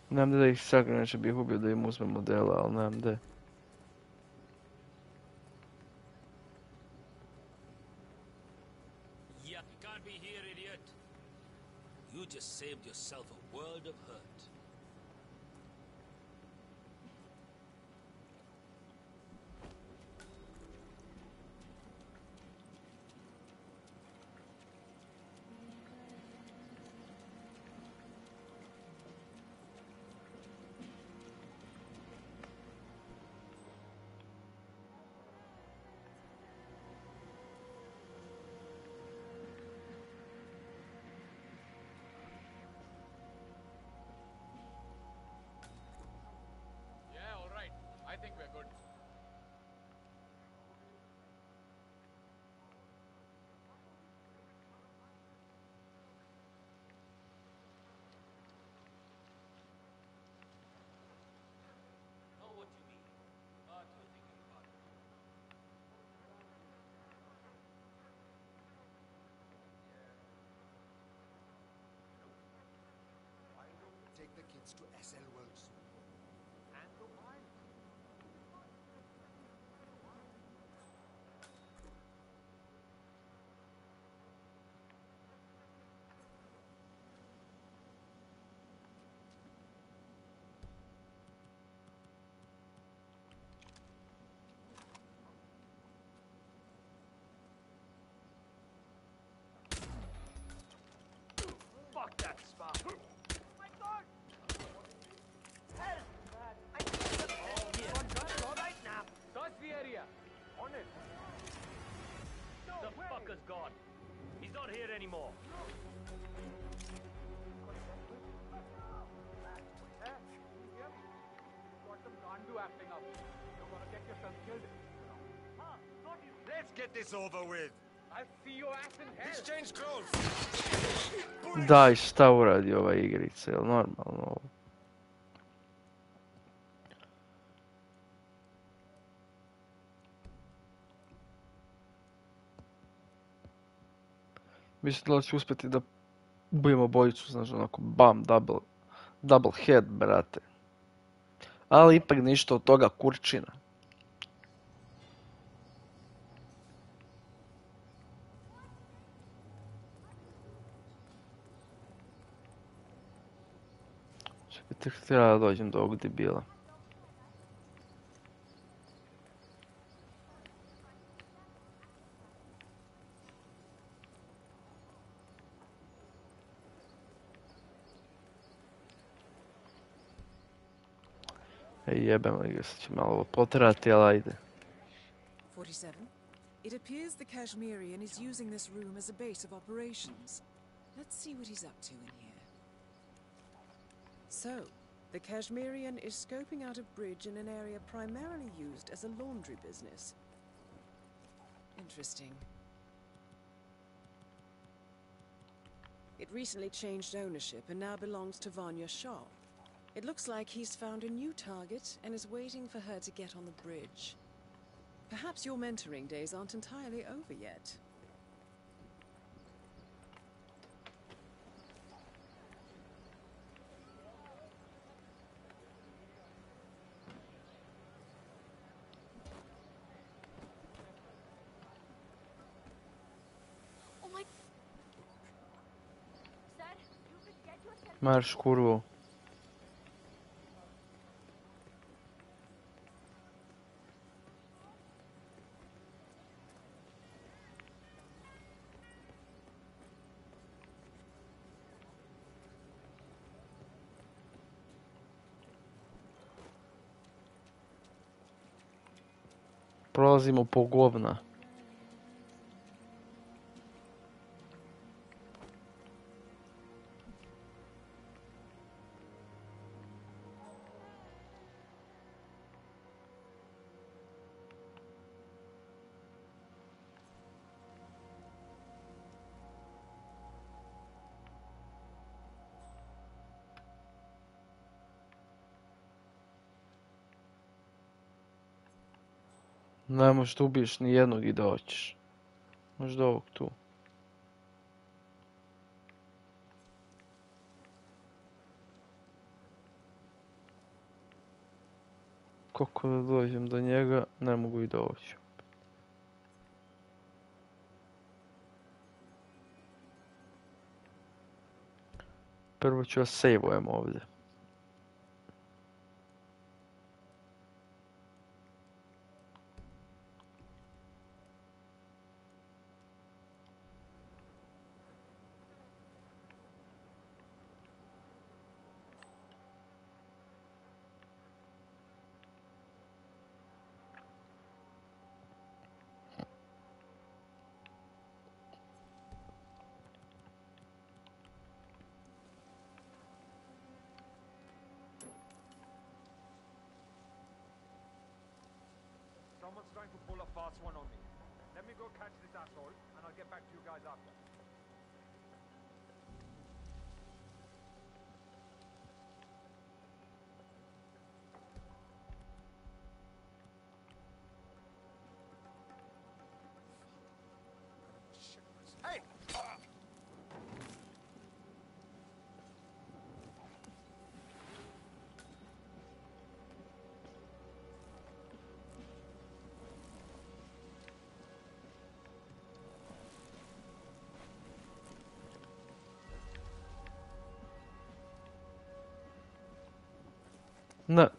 Nemam da ih sagram, neće bih ubio da im uzmem modela, ali nemam da. Yeah, you can't be here, idiot. You just saved yourself a world of hurt. Walker's gone. He's not here anymore. Acting up. You're gonna get yourself killed. Let's get this over with. I'll see your ass in hell. Exchange clothes. Daj, šta uradi ova igrica, jel normalno ovo? Mislim da će uspjeti da ubijemo obojicu, znaš, onako bam, double head, brate. Ali ipak ništa od toga kurčina. Tek treba da dođem do ovog debila. Jebem li ga, sad će malo ovo potrati, ali ajde. 47. It appears the Kashmirian is using this room as a base of operations. Let's see what he's up to in here. So, the Kashmirian is scoping out a bridge in an area primarily used as a laundry business. Interesting. It recently changed ownership and now belongs to Vanya Shah. It looks like he's found a new target and is waiting for her to get on the bridge. Perhaps your mentoring days aren't entirely over yet. Oh my... Sir, you could get yourself... Marš, kurvo. Prolazimo po govna. Ne možeš da ubiješ ni jednog i da hoćeš. Možeš do ovog tu. Kako da dođem do njega, ne mogu i doći. Prvo ću ja save-ujem ovdje. Someone's trying to pull a fast one on me. Let me go catch this asshole, and I'll get back to you guys after. Hey! Ne.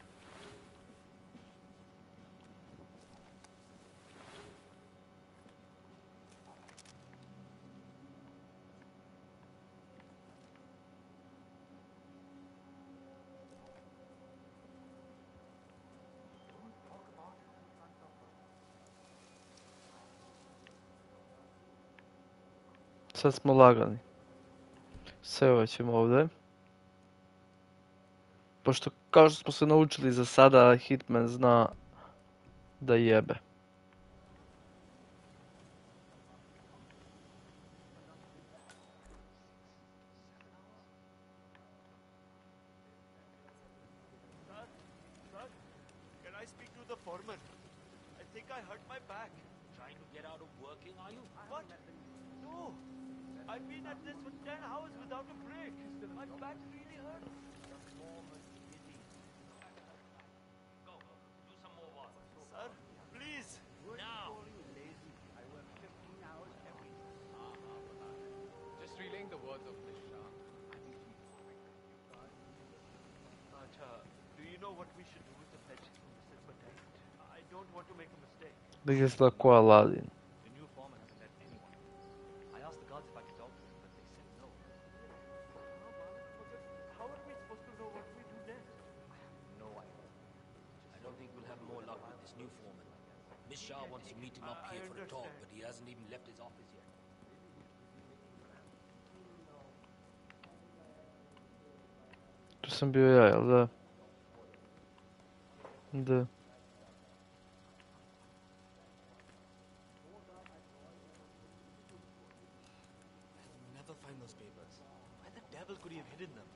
Sad smo lagani. Sve ćemo ovdje. Pošto kao što smo se naučili za sada, Hitman zna da jebe. Sir, can I speak to the foreman? I think I hurt my back. Trying to get out of working, are you? What? No. I've been at this for 10 hours without a break. My back really hurts. Go. Do some more work. Sir, please. Now. I work 15 hours every day. Just relaying the words of Miss Shah. But, do you know what we should do with the pledges from the silver tank? I don't want to make a mistake. Biggest like ko Aladdin. The new foreman hasn't let anyone. I asked the guards if I could talk to them, but they said no. How are we supposed to know what we do next? No idea. I don't think we'll have more luck with this new foreman. Miss Shah wants to meet him up here for a talk, but he hasn't even left his office yet. Tu sam bio ja, jel da? Da. I'll never find those papers. Where the devil could he have hidden them?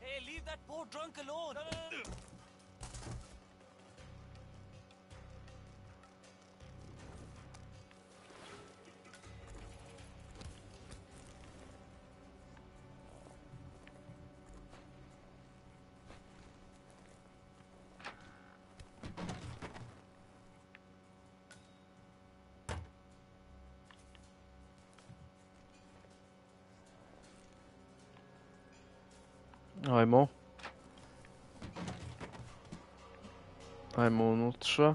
Hey, leave that poor drunk alone! Ajmo. Ajmo unutra.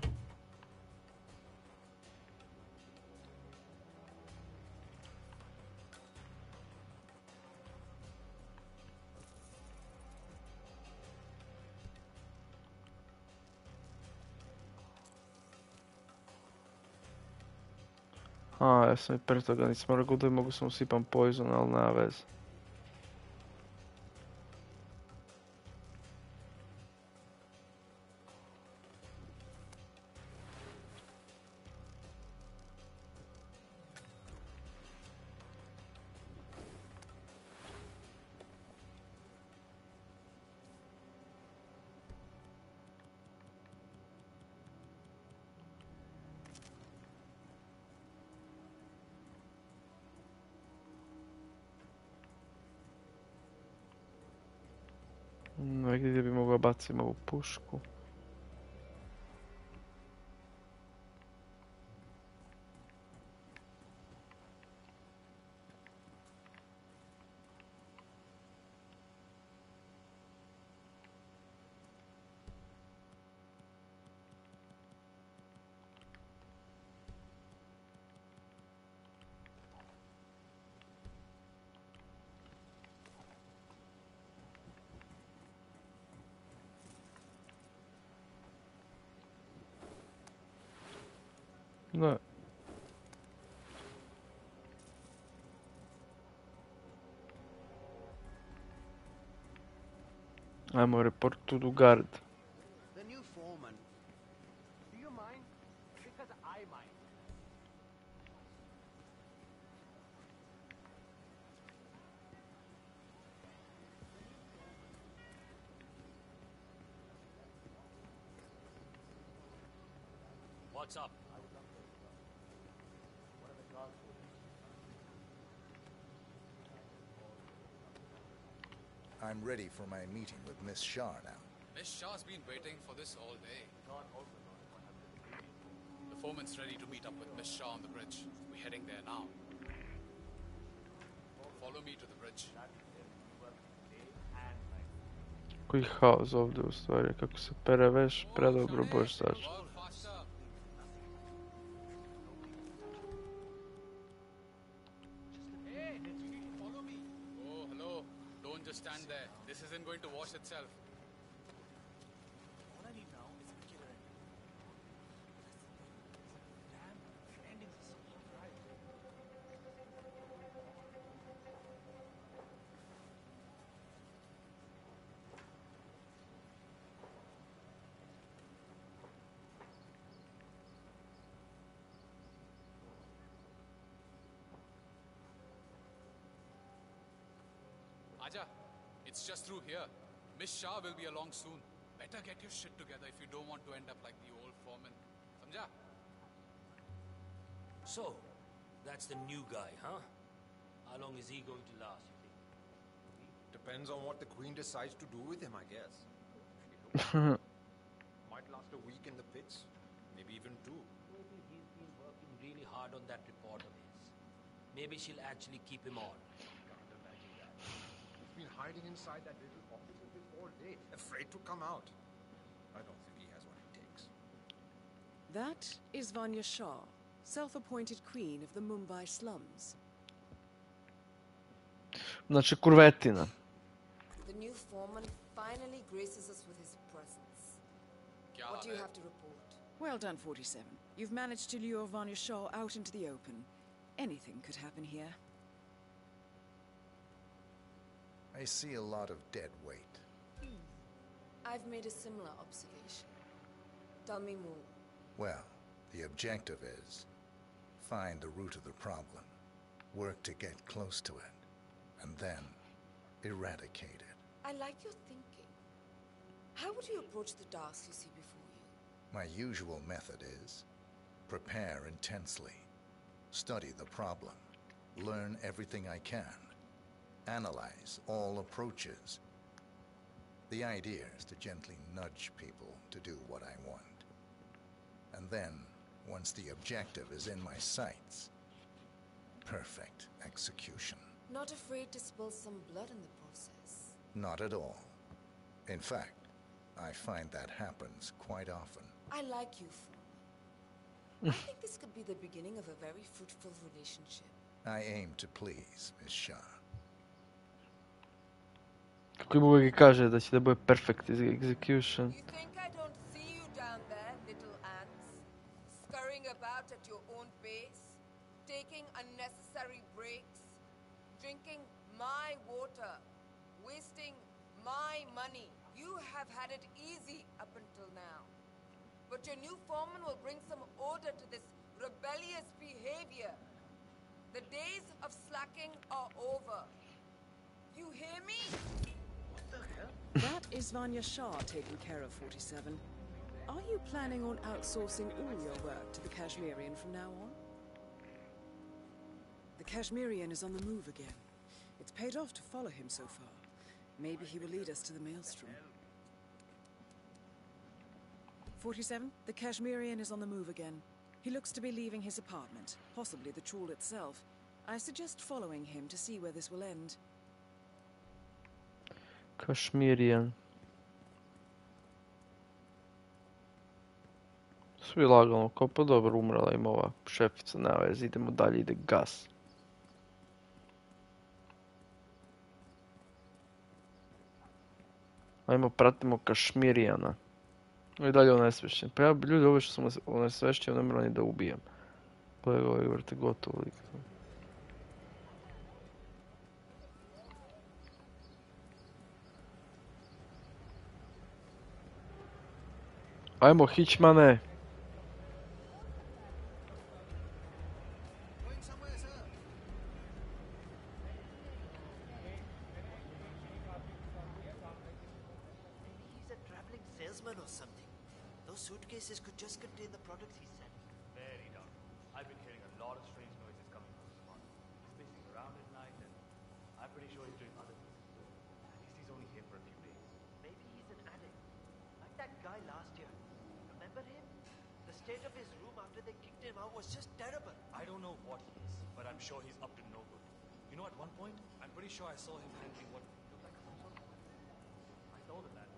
Ja sam i pre toga nisam rekao da mogu sam usipam poison, ali nema veze. Negdje bi mogao baciti ovu pušku. Ne. Ajmo report to the guard. The new foreman. Do you mind? Because I mind. What's up? I'm ready for my meeting with Miss Shah now. Miss Shah's been waiting for this all day. The foreman's ready to meet up with Miss Shah on the bridge. We're heading there now. Follow me to the bridge. Koji haos ovdje u stvari, kako se pere veš, predobro bož sač. Oh, hello. Don't just stand there. This isn't going to wash itself. All I need now is a killer engine. Damn, the endings are so hot, right? Aja, it's just through here. Miss Shah will be along soon. Better get your shit together if you don't want to end up like the old foreman. Samjha? So, that's the new guy, huh? How long is he going to last, you think? Depends on what the Queen decides to do with him, I guess. Might last a week in the pits, maybe even 2. Maybe he's been working really hard on that report of his. Maybe she'll actually keep him on. Can't imagine that. He's been hiding inside that little office of his all day, afraid to come out. I don't think he has what it takes. That is Vanya Shah, self-appointed queen of the Mumbai slums. Znači kurvetina. The new foreman finally graces us with his presence. What do you have to report? Well done, 47. You've managed to lure Vanya Shah out into the open. Anything could happen here. I see a lot of dead weight. I've made a similar observation. Tell me more. Well, the objective is find the root of the problem, work to get close to it, and then eradicate it. I like your thinking. How would you approach the tasks you see before you? My usual method is prepare intensely, study the problem, learn everything I can, analyze all approaches. The idea is to gently nudge people to do what I want. And then, once the objective is in my sights, perfect execution. Not afraid to spill some blood in the process? Not at all. In fact, I find that happens quite often. I like you, Foreman. I think this could be the beginning of a very fruitful relationship. I aim to please, Miss Shah. Kako im uvijek kaže da će da bude perfect execution. You think I don't see you down there, little ants? Scurrying about at your own pace? Taking unnecessary breaks? Drinking my water? Wasting my money? You have had it easy up until now. But your new foreman will bring some order to this rebellious behavior. The days of slacking are over. You hear me? What the hell? That is Vanya Shah taking care of 47. Are you planning on outsourcing all your work to the Kashmirian from now on? The Kashmirian is on the move again. It's paid off to follow him so far. Maybe he will lead us to the Maelstrom. 47, the Kashmirian is on the move again. He looks to be leaving his apartment, possibly the trawl itself. I suggest following him to see where this will end. Kashmirian. Svi lagano, kao pa dobro, umrla im ova šefica, nema veze, idemo dalje, ide gas. Ajmo, pratimo Kašmirijana. I dalje onesvešćen. Pa ja, ljudi, ovo što sam onesvešćen, ne moram ni da ubijam. Gledaj, ovo je vrte gotovo lik. Ajmo, Hitchmane! Salesman or something. Those suitcases could just contain the products he sent. Very dark. I've been hearing a lot of strange noises coming from this spot. He's pacing around at night, and I'm pretty sure he's doing other things too. At least he's only here for a few days. Maybe he's an addict. Like that guy last year. Remember him? The state of his room after they kicked him out was just terrible. I don't know what he is, but I'm sure he's up to no good. You know, at one point, I'm pretty sure I saw him handling what looked like some sort of weapon. I told him that.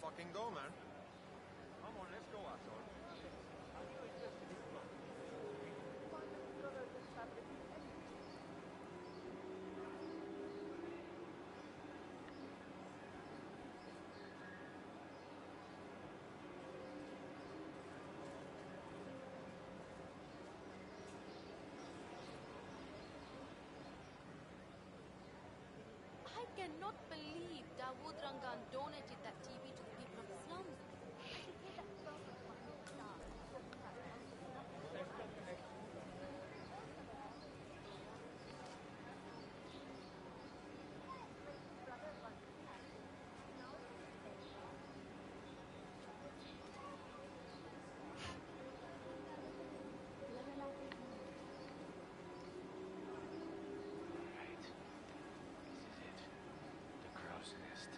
fucking go, man. Come on, let's go, asshole. I cannot believe Dawood Rangan donated that TV to the people of the slums. The crow's nest.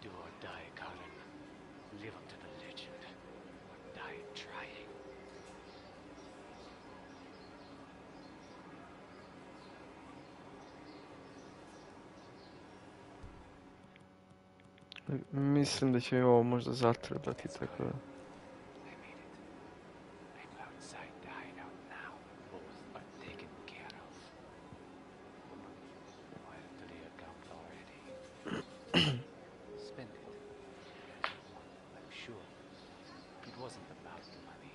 Do or die, Colin. Live up to the legend. Or die trying. Mislim da će mi ovo možda zatrebati, tako da... I'm outside the hideout now. Both are taken care of. Wire to the account already. Spend it. I'm sure. It wasn't about the money.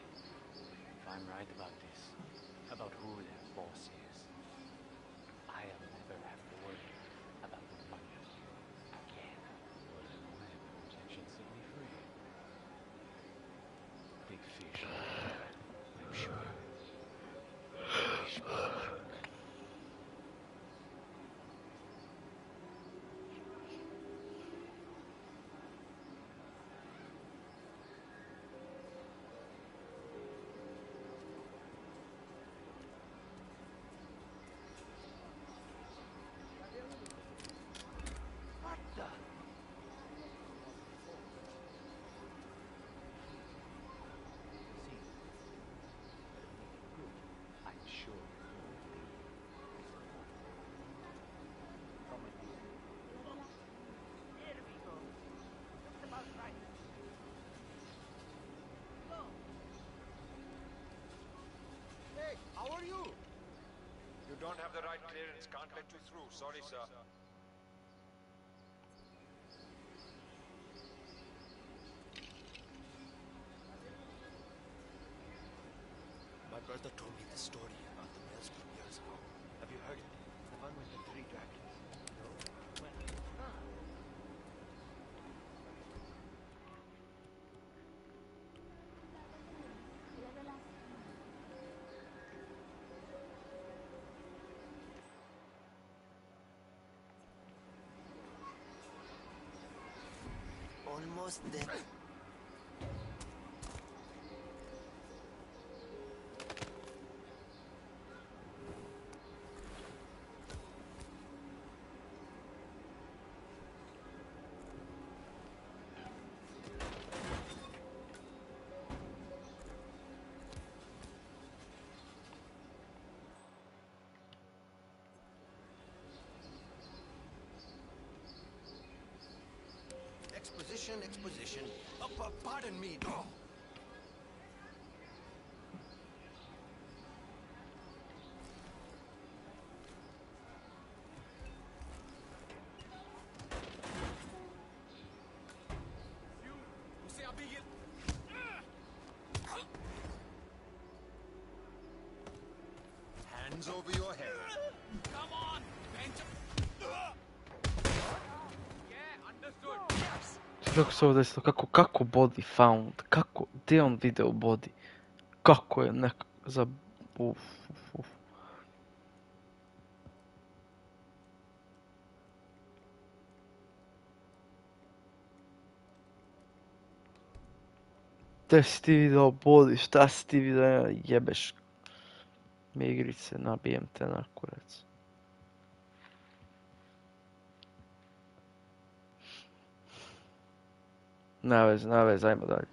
If I'm right about this, about who their boss is, I'll never have to worry about the money again. Well, then why have the protection set me free? Big fish, I'm sure. Fish big. What the? I'm sure. Here we go. Looks about right. Hey, how are you? You don't have the right clearance. Can't let you through. Sorry, sir. My brother told me this story about the maelstrom years ago. Have you heard it? The one with the 3 dragons. No? Well, Almost there. Exposition. Pardon me. Oh. उसे अभी ये Hands over your head. Come on, bench. Yeah, understood. Kako se ovo desilo? Kako body found? Kako? Gdje je on video body? Kako je nekako za... Uf. Gdje si ti video body? Šta si ti video? Jebeš mi igrice, nabijem te na kurac. Na vez, ajmo dalje.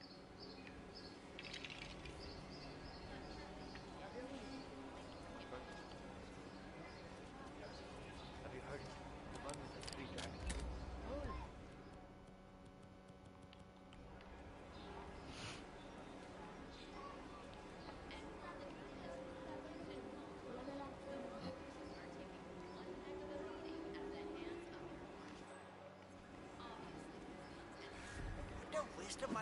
have you heard it? The one with the 3 dragons. disturb my...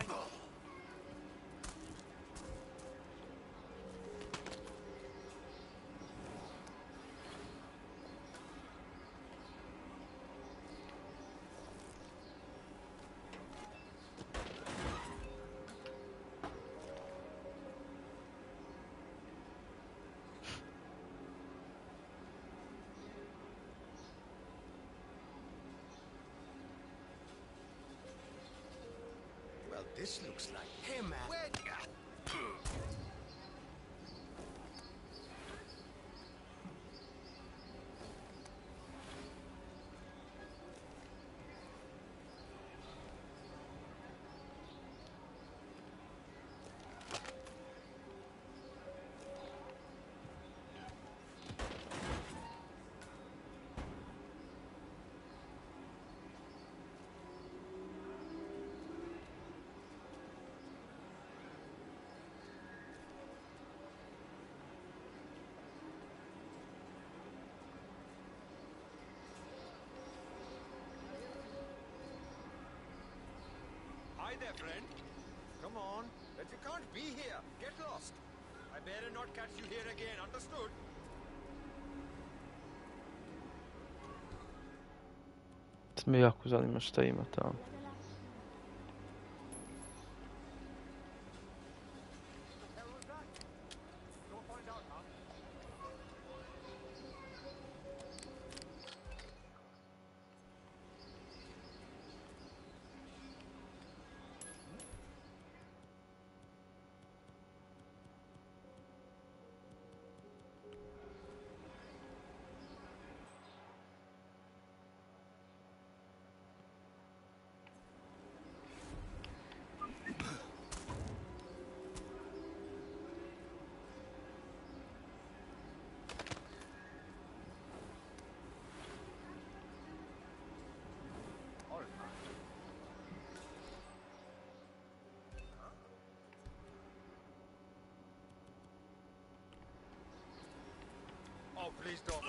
Well, this looks like... Hey, man. Where... Hi there, friend. Come on. But you can't be here. Get lost. I better not catch you here again. Understood? Me jako zanima šta ima tamo. Oh, please don't.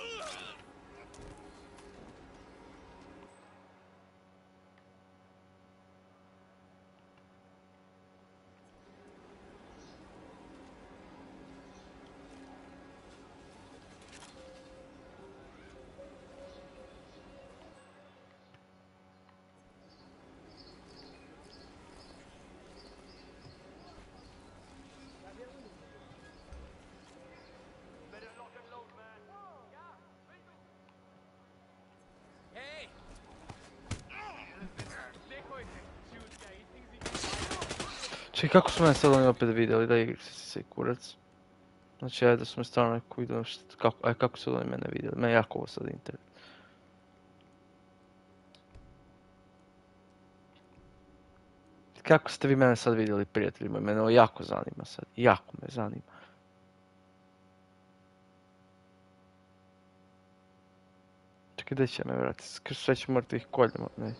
Čekaj, kako su mene sad oni opet vidjeli da igri se kurac? Znači, ajde da su me stvarno neko vidio, kako su oni mene vidjeli? Mene jako ovo sad interes. Kako ste vi mene sad vidjeli, prijatelji moji? Mene ovo jako zanima sad, jako me zanima. Čekaj, gdje će me vratiti? Sve ću morati ih koljemo, ne.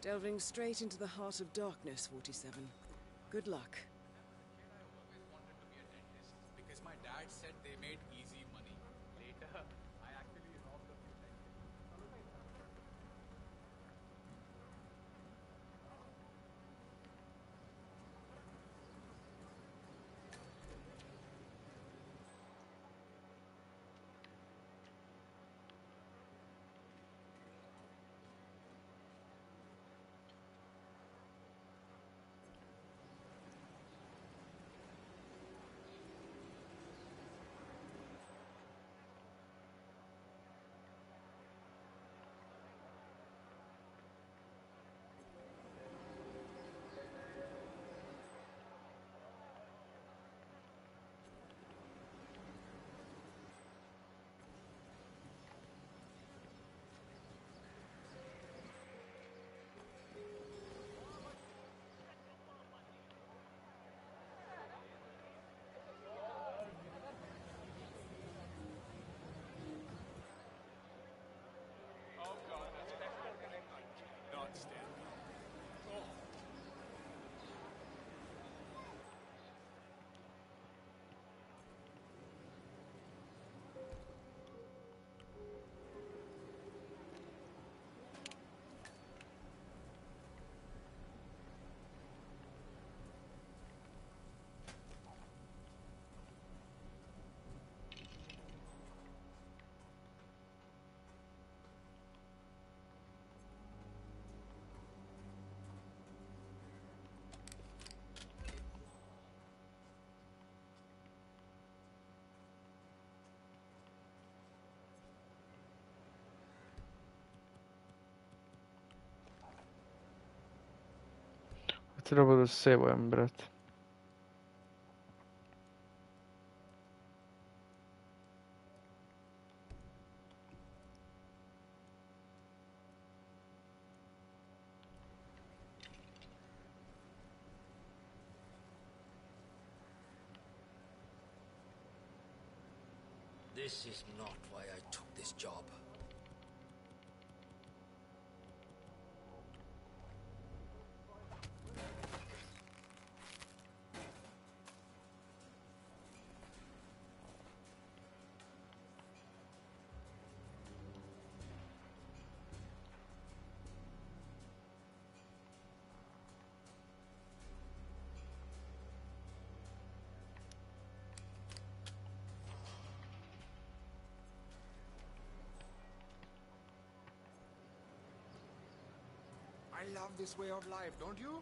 Delving straight into the heart of darkness, 47. Good luck. I always wanted to be a dentist because my dad said they made easy money. Later, I actually robbed a few dentists. Treba da sevujem, brate. This is not why I took this job. I love this way of life, don't you?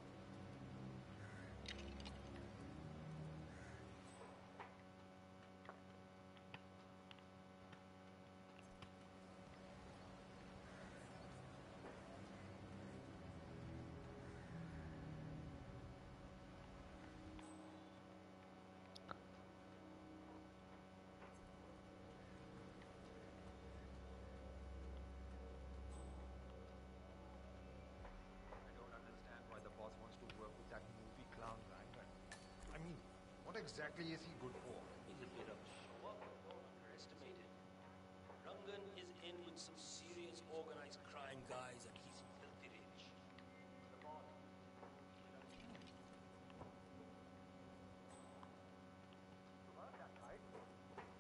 What exactly is he good for? He's a bit of a show-up, don't underestimate him. Rangan is in with some serious organized crime guys and he's filthy rich.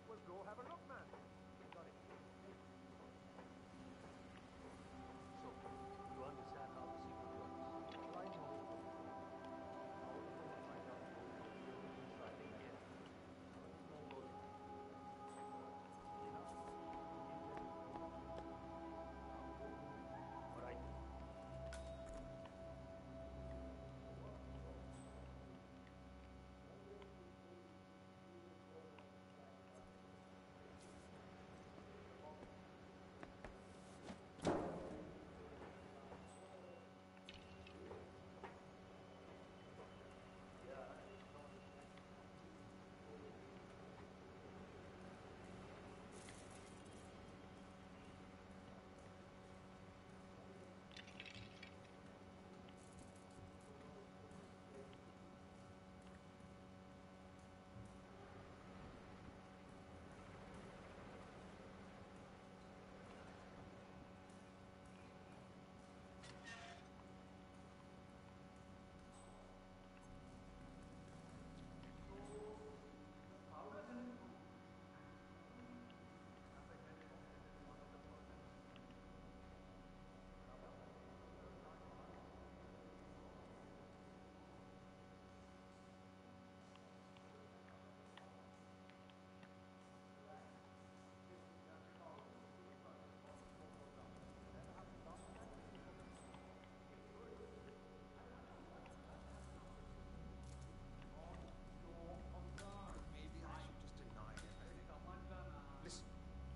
Well, go have a look, man. Got it. So, you understand how the secret works? Well, I know. How are you going to find out more inside again? No logic. All right.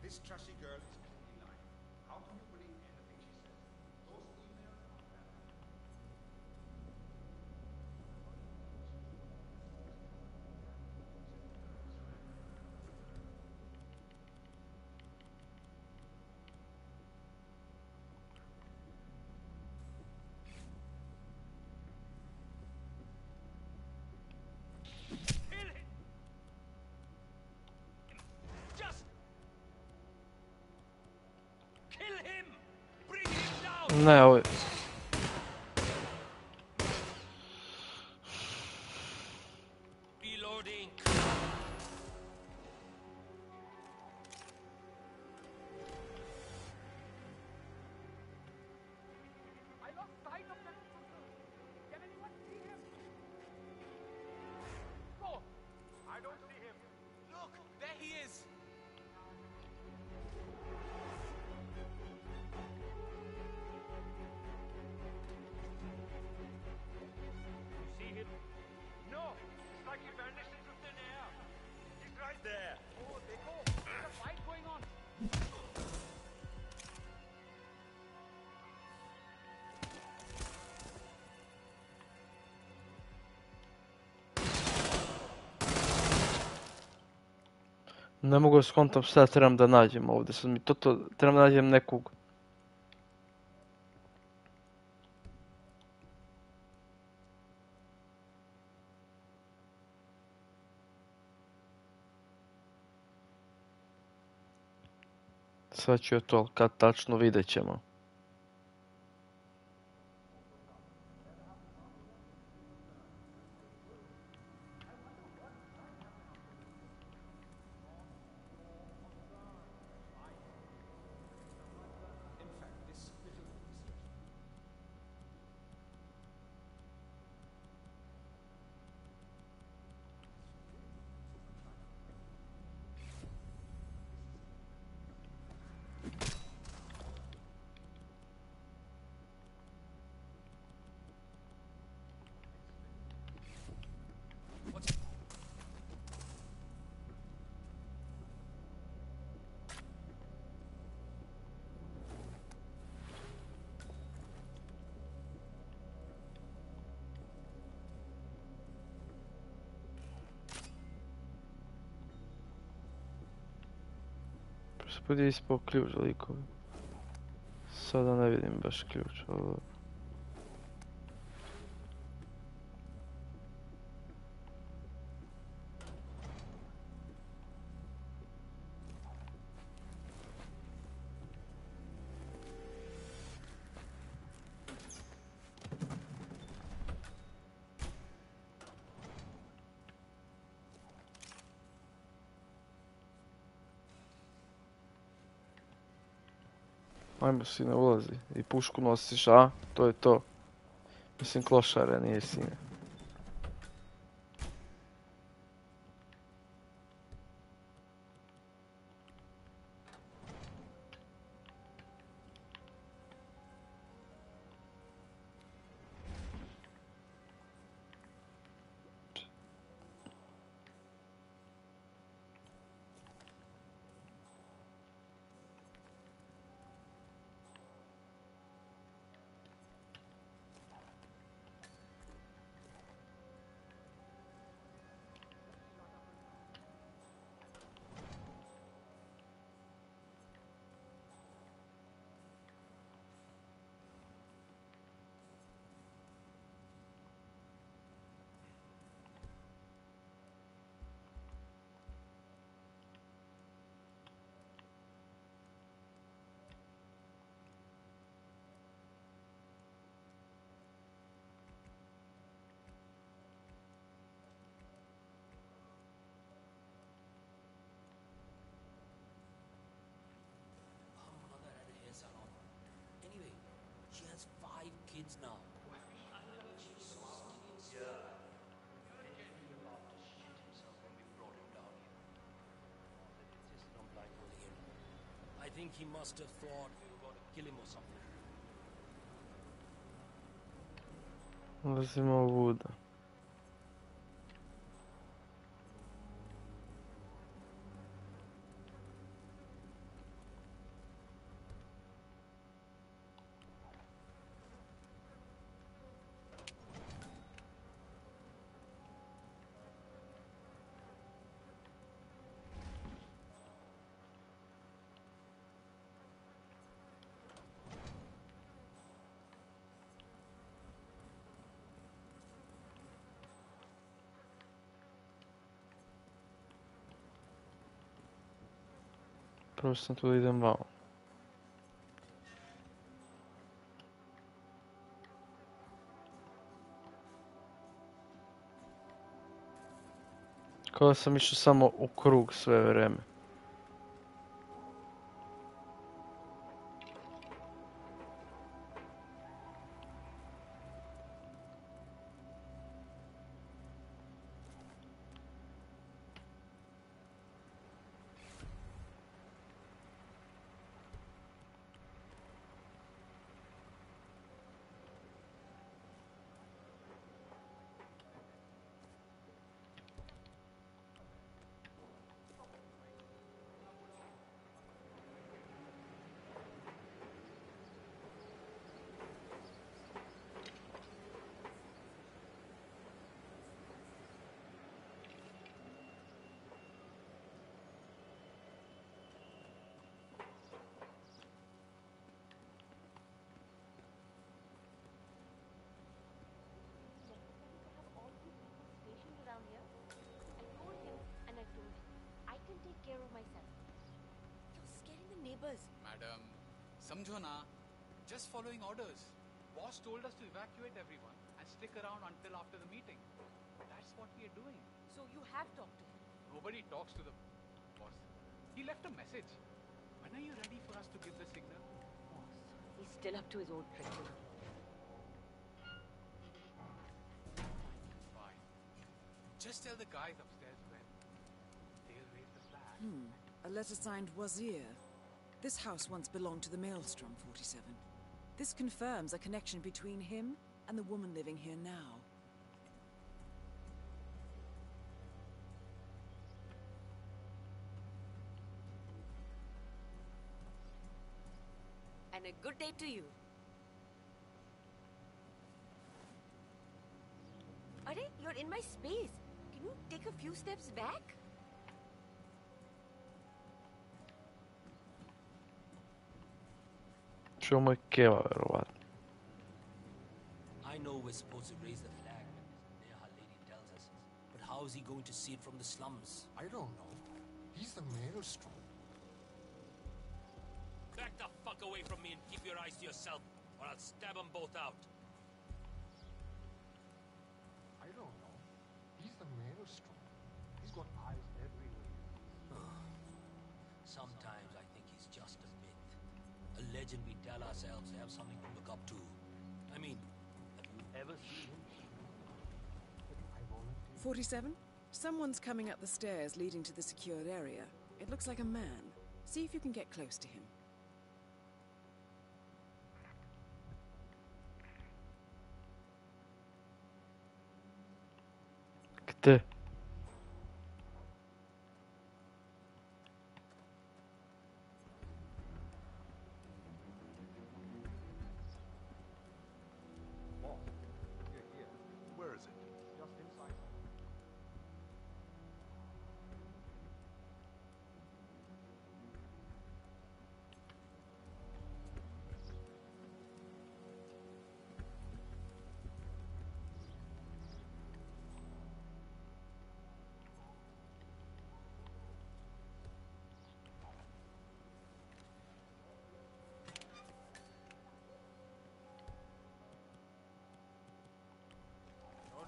This trashy girl is clearly lying. How can you believe anything she says? Those emails are bad. Ne, ovo je... Reloading. I lost sight of that. Can anyone see him? No, I don't see him. Look, there he is. Ne mogu da skontam šta trebam da nađem ovdje. Sad mi trebam da nađem nekog. Sad ću ja to, kad tačno vidjet ćemo. Gospodi ispao ključ za likovi. Sada ne vidim baš ključ, ali... Ajmo, sine, ulazi. I pušku nosiš, a? To je to. Mislim, klošare, nije sine. Kids now. I think he must have thought we were going to kill him or something. Ulazimo ovuda. Prvo sam tu da idem vamo. Kao da sam išao samo u krug sve vreme. neighbors. Madam, samjho na. Just following orders. Boss told us to evacuate everyone and stick around until after the meeting. That's what we are doing. So you have talked to him? Nobody talks to the boss. He left a message. When are you ready for us to give the signal? Boss, he's still up to his old trick. Fine. Just tell the guys upstairs when they'll raise the flag. A letter signed Wazir. This house once belonged to the Maelstrom, 47. This confirms a connection between him and the woman living here now. And a good day to you. Are you're in my space. Can you take a few steps back? Čo mu je keva, verovatno. I know we're supposed to raise the flag when Neha lady tells us, but how is he going to see it from the slums? I don't know. He's the Maelstrom. Back the fuck away from me and keep your eyes to yourself, or I'll stab them both out. I don't know. He's the Maelstrom. He's got eyes everywhere. Sometimes I think he's just a myth. A legend we tell ourselves to have something to look up to. I mean, have you ever seen him? 47? Someone's coming up the stairs leading to the secured area. It looks like a man. See if you can get close to him. Gde? Where is it? Just inside.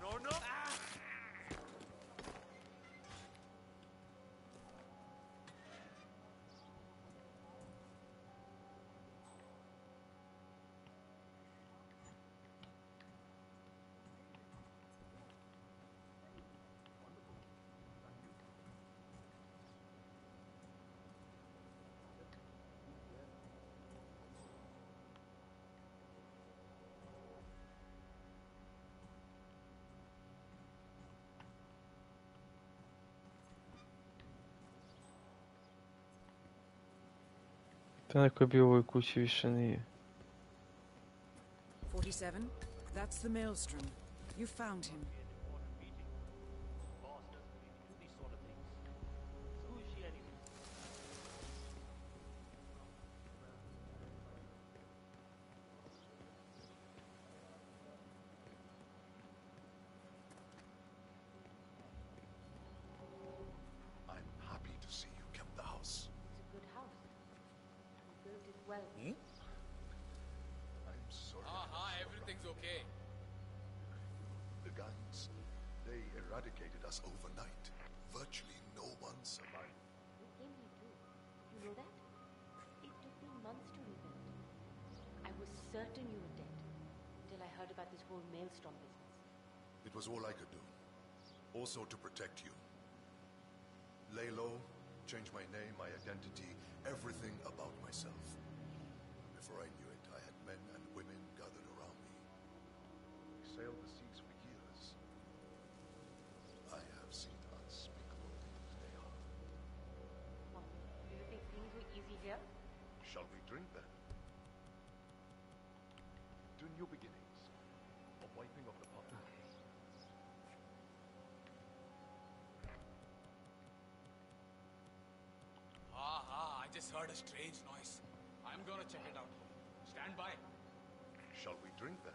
No, no, no! To neko je bio u ovoj kući, više nije. 47? That's the Maelstrom. You found him. Boss doesn't really do these sort of things. Who is she anyway? I'm happy to see you kept the house. It's a good house. You built it well. I'm sorry. Everything's okay. The gangs, they eradicated us overnight. Virtually no one survived. We came here too. You know that? It took me months to rebuild. I was certain you were dead till I heard about this whole Maelstrom business. It was all I could do. Also to protect you. Lay low, change my name, my identity, everything about myself. Before I knew it, I had men and women gathered around me. We sailed the seas for years. I have seen unspeakable things, Neha. What? Do you think things were easy here? Shall we drink then? To new beginnings. A wiping of the past. I just heard a strange noise. I'm gonna check it out. Stand by. Shall we drink then?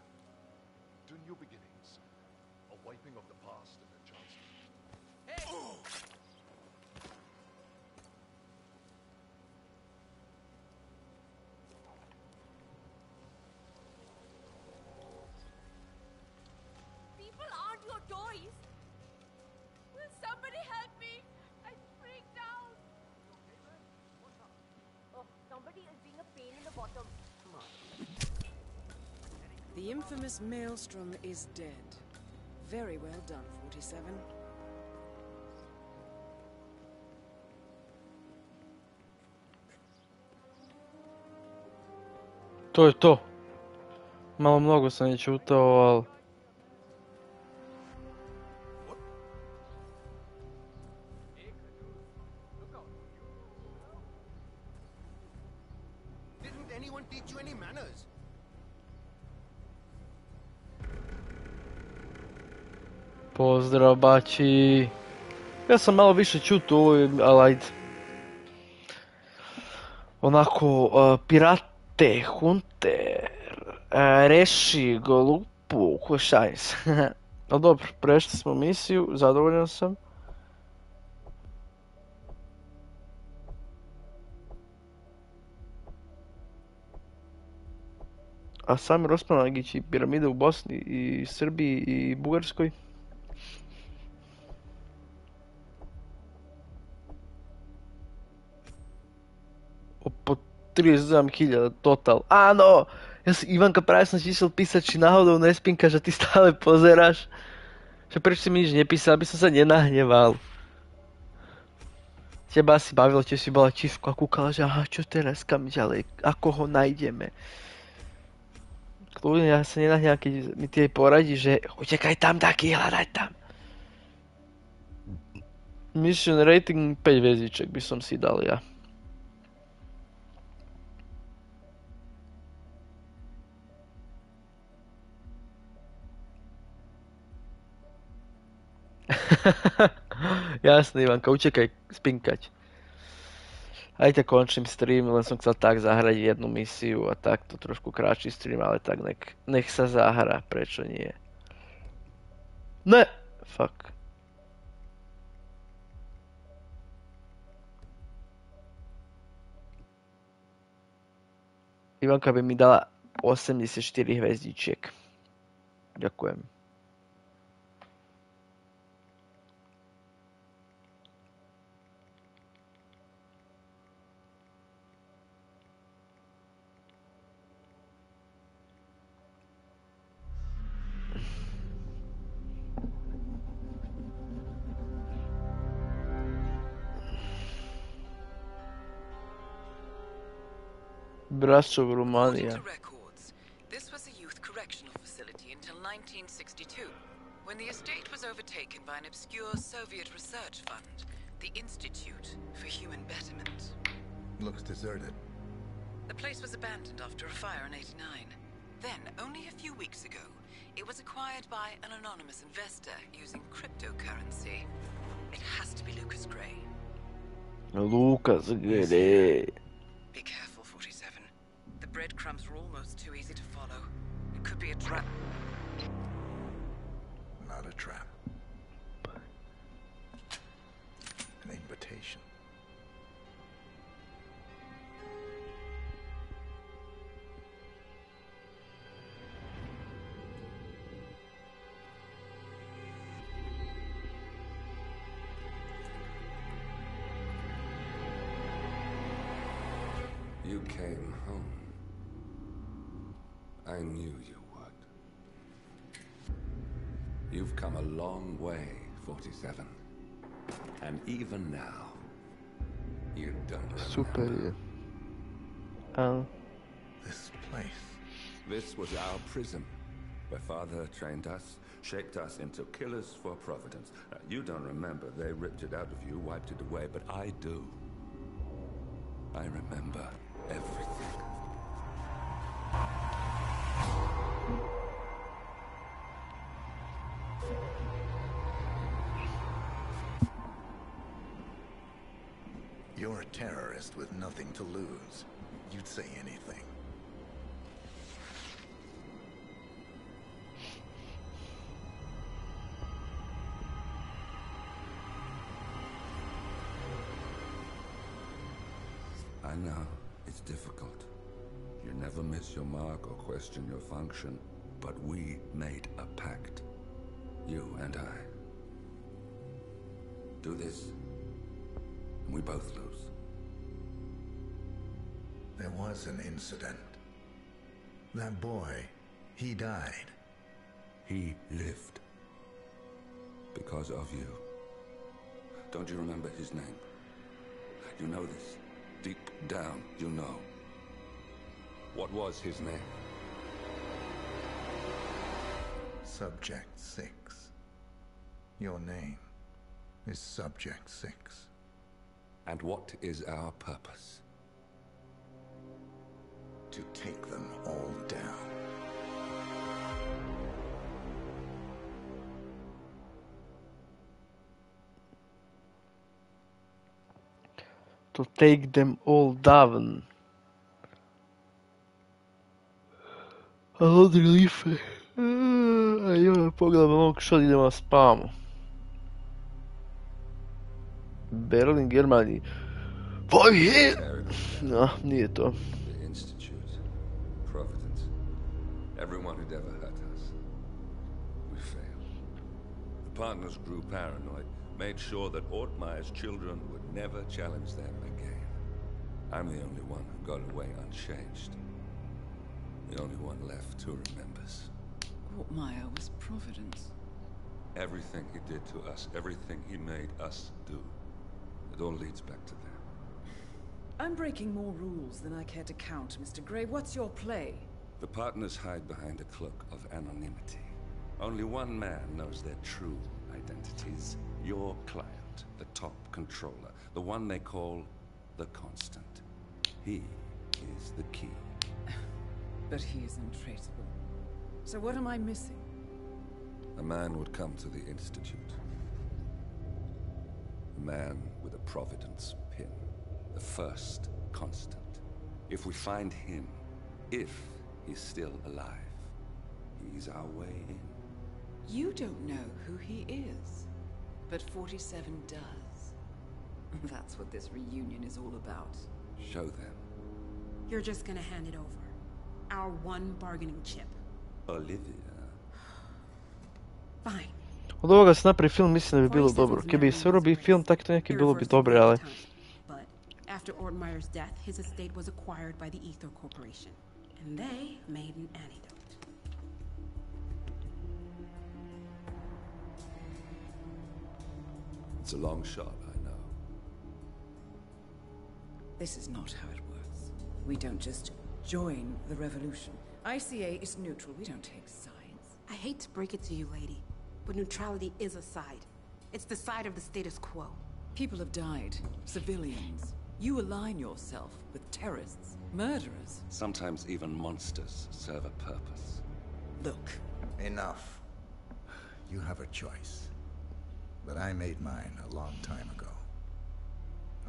To new beginnings. A wiping of the past and a chance to... Hey! a pain in the bottom. Come on. The infamous Maelstrom is dead. Very well done, 47. To je to. Malo mnogo sam je čutao, ali... Didn't anyone teach you any manners? Pozdrav, bači. Ja sam malo više čuto ovo, ali ajde. Onako, pirate, hunter, reši, golupu, šajn se. Ali dobro, prešli smo misiju, zadovoljan sam. A sami Rosmanagići, piramide u Bosni i Srbiji i Bugarskoj. Po 37.000 total. Ano! Ivanka, práve som čísel písať, či náhodou nespinka, že ty stále pozeráš. Že prečo si mi nič nepísal, aby som sa nenahneval. Teba asi bavilo, že si bola čísku a kúkala, že aha, čo teraz, kam ďalej, ako ho nájdeme. Kľudne, ja sa nenahneval, keď mi ty poradí, že utekaj tam taký, hľadaj tam. Mission rating 5 hviezdiček by som si dal ja. Jasne, Ivanka, utekaj spinkať. Aj tak končím stream, len som chcel tak zahrať jednu misiu a takto trošku kratší stream, ale tak nech sa zahra, prečo nie? Ne! Fuck. Ivanka by mi dala 84 hviezdičiek. Ďakujem. Brasov, Romania. This was a youth correctional facility until 1962, when the estate was overtaken by an obscure Soviet research fund, the Institute for Human Betterment. Looks deserted. The place was abandoned after a fire in '89. Then, only a few weeks ago, it was acquired by an anonymous investor using cryptocurrency. It has to be Lucas Gray. Lucas Gray. Be careful, 47. The breadcrumbs are almost too easy to follow. It could be a trap. Not a trap. An invitation. You came home. I knew you would. You've come a long way, 47. And even now, you don't remember. Super. This place. This was our prison, where Father trained us, shaped us into killers for Providence. You don't remember. They ripped it out of you, wiped it away, but I do. I remember everything. You're a terrorist with nothing to lose. You'd say anything. I know, it's difficult. You never miss your mark or question your function, but we made a pact. You and I. Do this, and we both lose. There was an incident. That boy, he died. He lived. Because of you. Don't you remember his name? You know this. Deep down, you know. What was his name? Subject 6. Your name is Subject 6. And what is our purpose? To take them all down. To take them all down. Allora Relief. Io pogledam onog što idemo na spamu. Berlin, Germany. No, nije to. The Institute. Providence. Everyone who'd ever hurt us. We failed. The partners grew paranoid, made sure that Ortmeyer's children would never challenge them again. I'm the only one who got away unchanged. The only one left who remembers. Ortmeyer was Providence. Everything he did to us, everything he made us do, it all leads back to them. I'm breaking more rules than I care to count, Mr. Grey. What's your play? The partners hide behind a cloak of anonymity. Only one man knows their true identities. Your client, the top controller, the one they call the Constant. He is the key. But he is untraceable. So what am I missing? A man would come to the Institute. A man with a Providence pin. The first Constant. If we find him, if he's still alive, he's our way in. You don't know who he is, but 47 does. That's what this reunion is all about. Show them. You're just gonna hand it over. Our one bargaining chip. Olivia. Fine. Od ovoga se napravi film, mislim da bi bilo dobro. Kad bi se robi film, tako to neki bilo bi dobro, ali... But after Ortmeyer's death, his estate was acquired by the Ether Corporation. And they made an antidote. It's a long shot, I know. This is not how it works. We don't just join the revolution. ICA is neutral. We don't take sides. I hate to break it to you, lady, but neutrality is a side. It's the side of the status quo. People have died. Civilians. You align yourself with terrorists, murderers. Sometimes even monsters serve a purpose. Look. Enough. You have a choice. But I made mine a long time ago.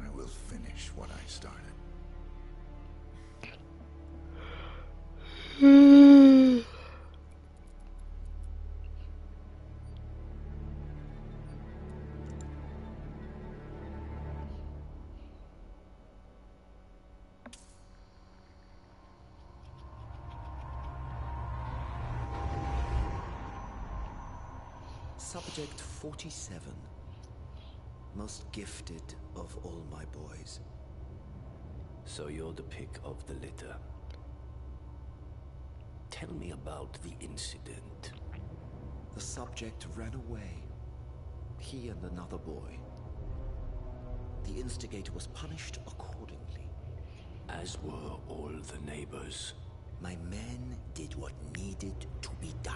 I will finish what I started. Subject 47. Most gifted of all my boys. So you're the pick of the litter. Tell me about the incident. The subject ran away. He and another boy. The instigator was punished accordingly. As were all the neighbors. My men did what needed to be done.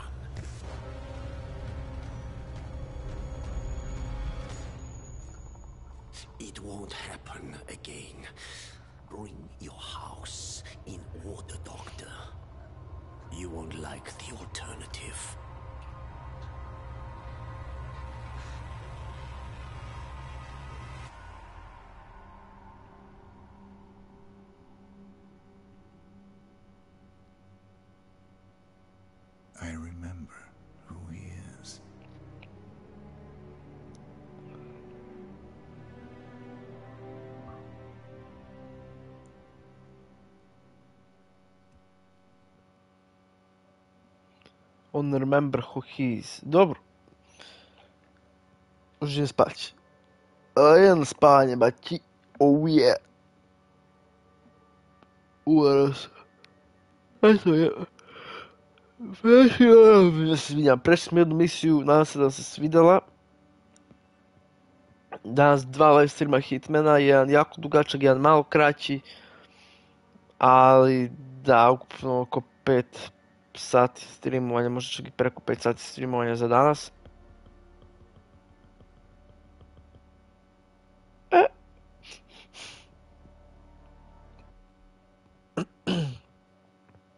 It won't happen again. Bring your house in order, Doctor. You won't like the alternative. I remember who he is. On remember who he is. Dobro. Možem spać. Jedan spanje, baći. Oh yeah. Uvara se. Eto je. Prešli smo jednu misiju, nadam se da se svidjela. Danas 2 live streama Hitmana, jedan jako dugačak, jedan malo kraći. Ali da, ukupno oko 5 sati streamovanja, možda čak i preko 5 sati streamovanja za danas.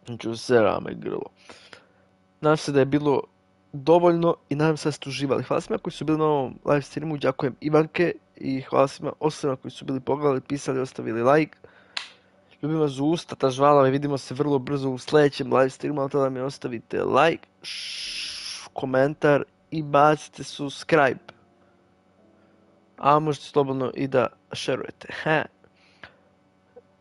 Džusera me grlo. Nadam se da je bilo dovoljno i nadam se da ste uživali. Hvala svima koji su bili na ovom live streamu, đakujem Ivanke i hvala svima ostalima koji su bili pogledali, pisali, ostavili like. Ljubim vas u usta, ta žvala, vidimo se vrlo brzo u sljedećem live streamu, ali tada mi ostavite like, komentar i bacite subscribe. A možete slobodno i da šerujete.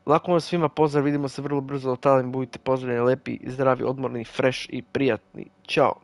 Lako vam svima pozdrav, vidimo se vrlo brzo, do tada mi budite pozdravljeni, lepi, zdravi, odmorni, fresh i prijatni. Ćao!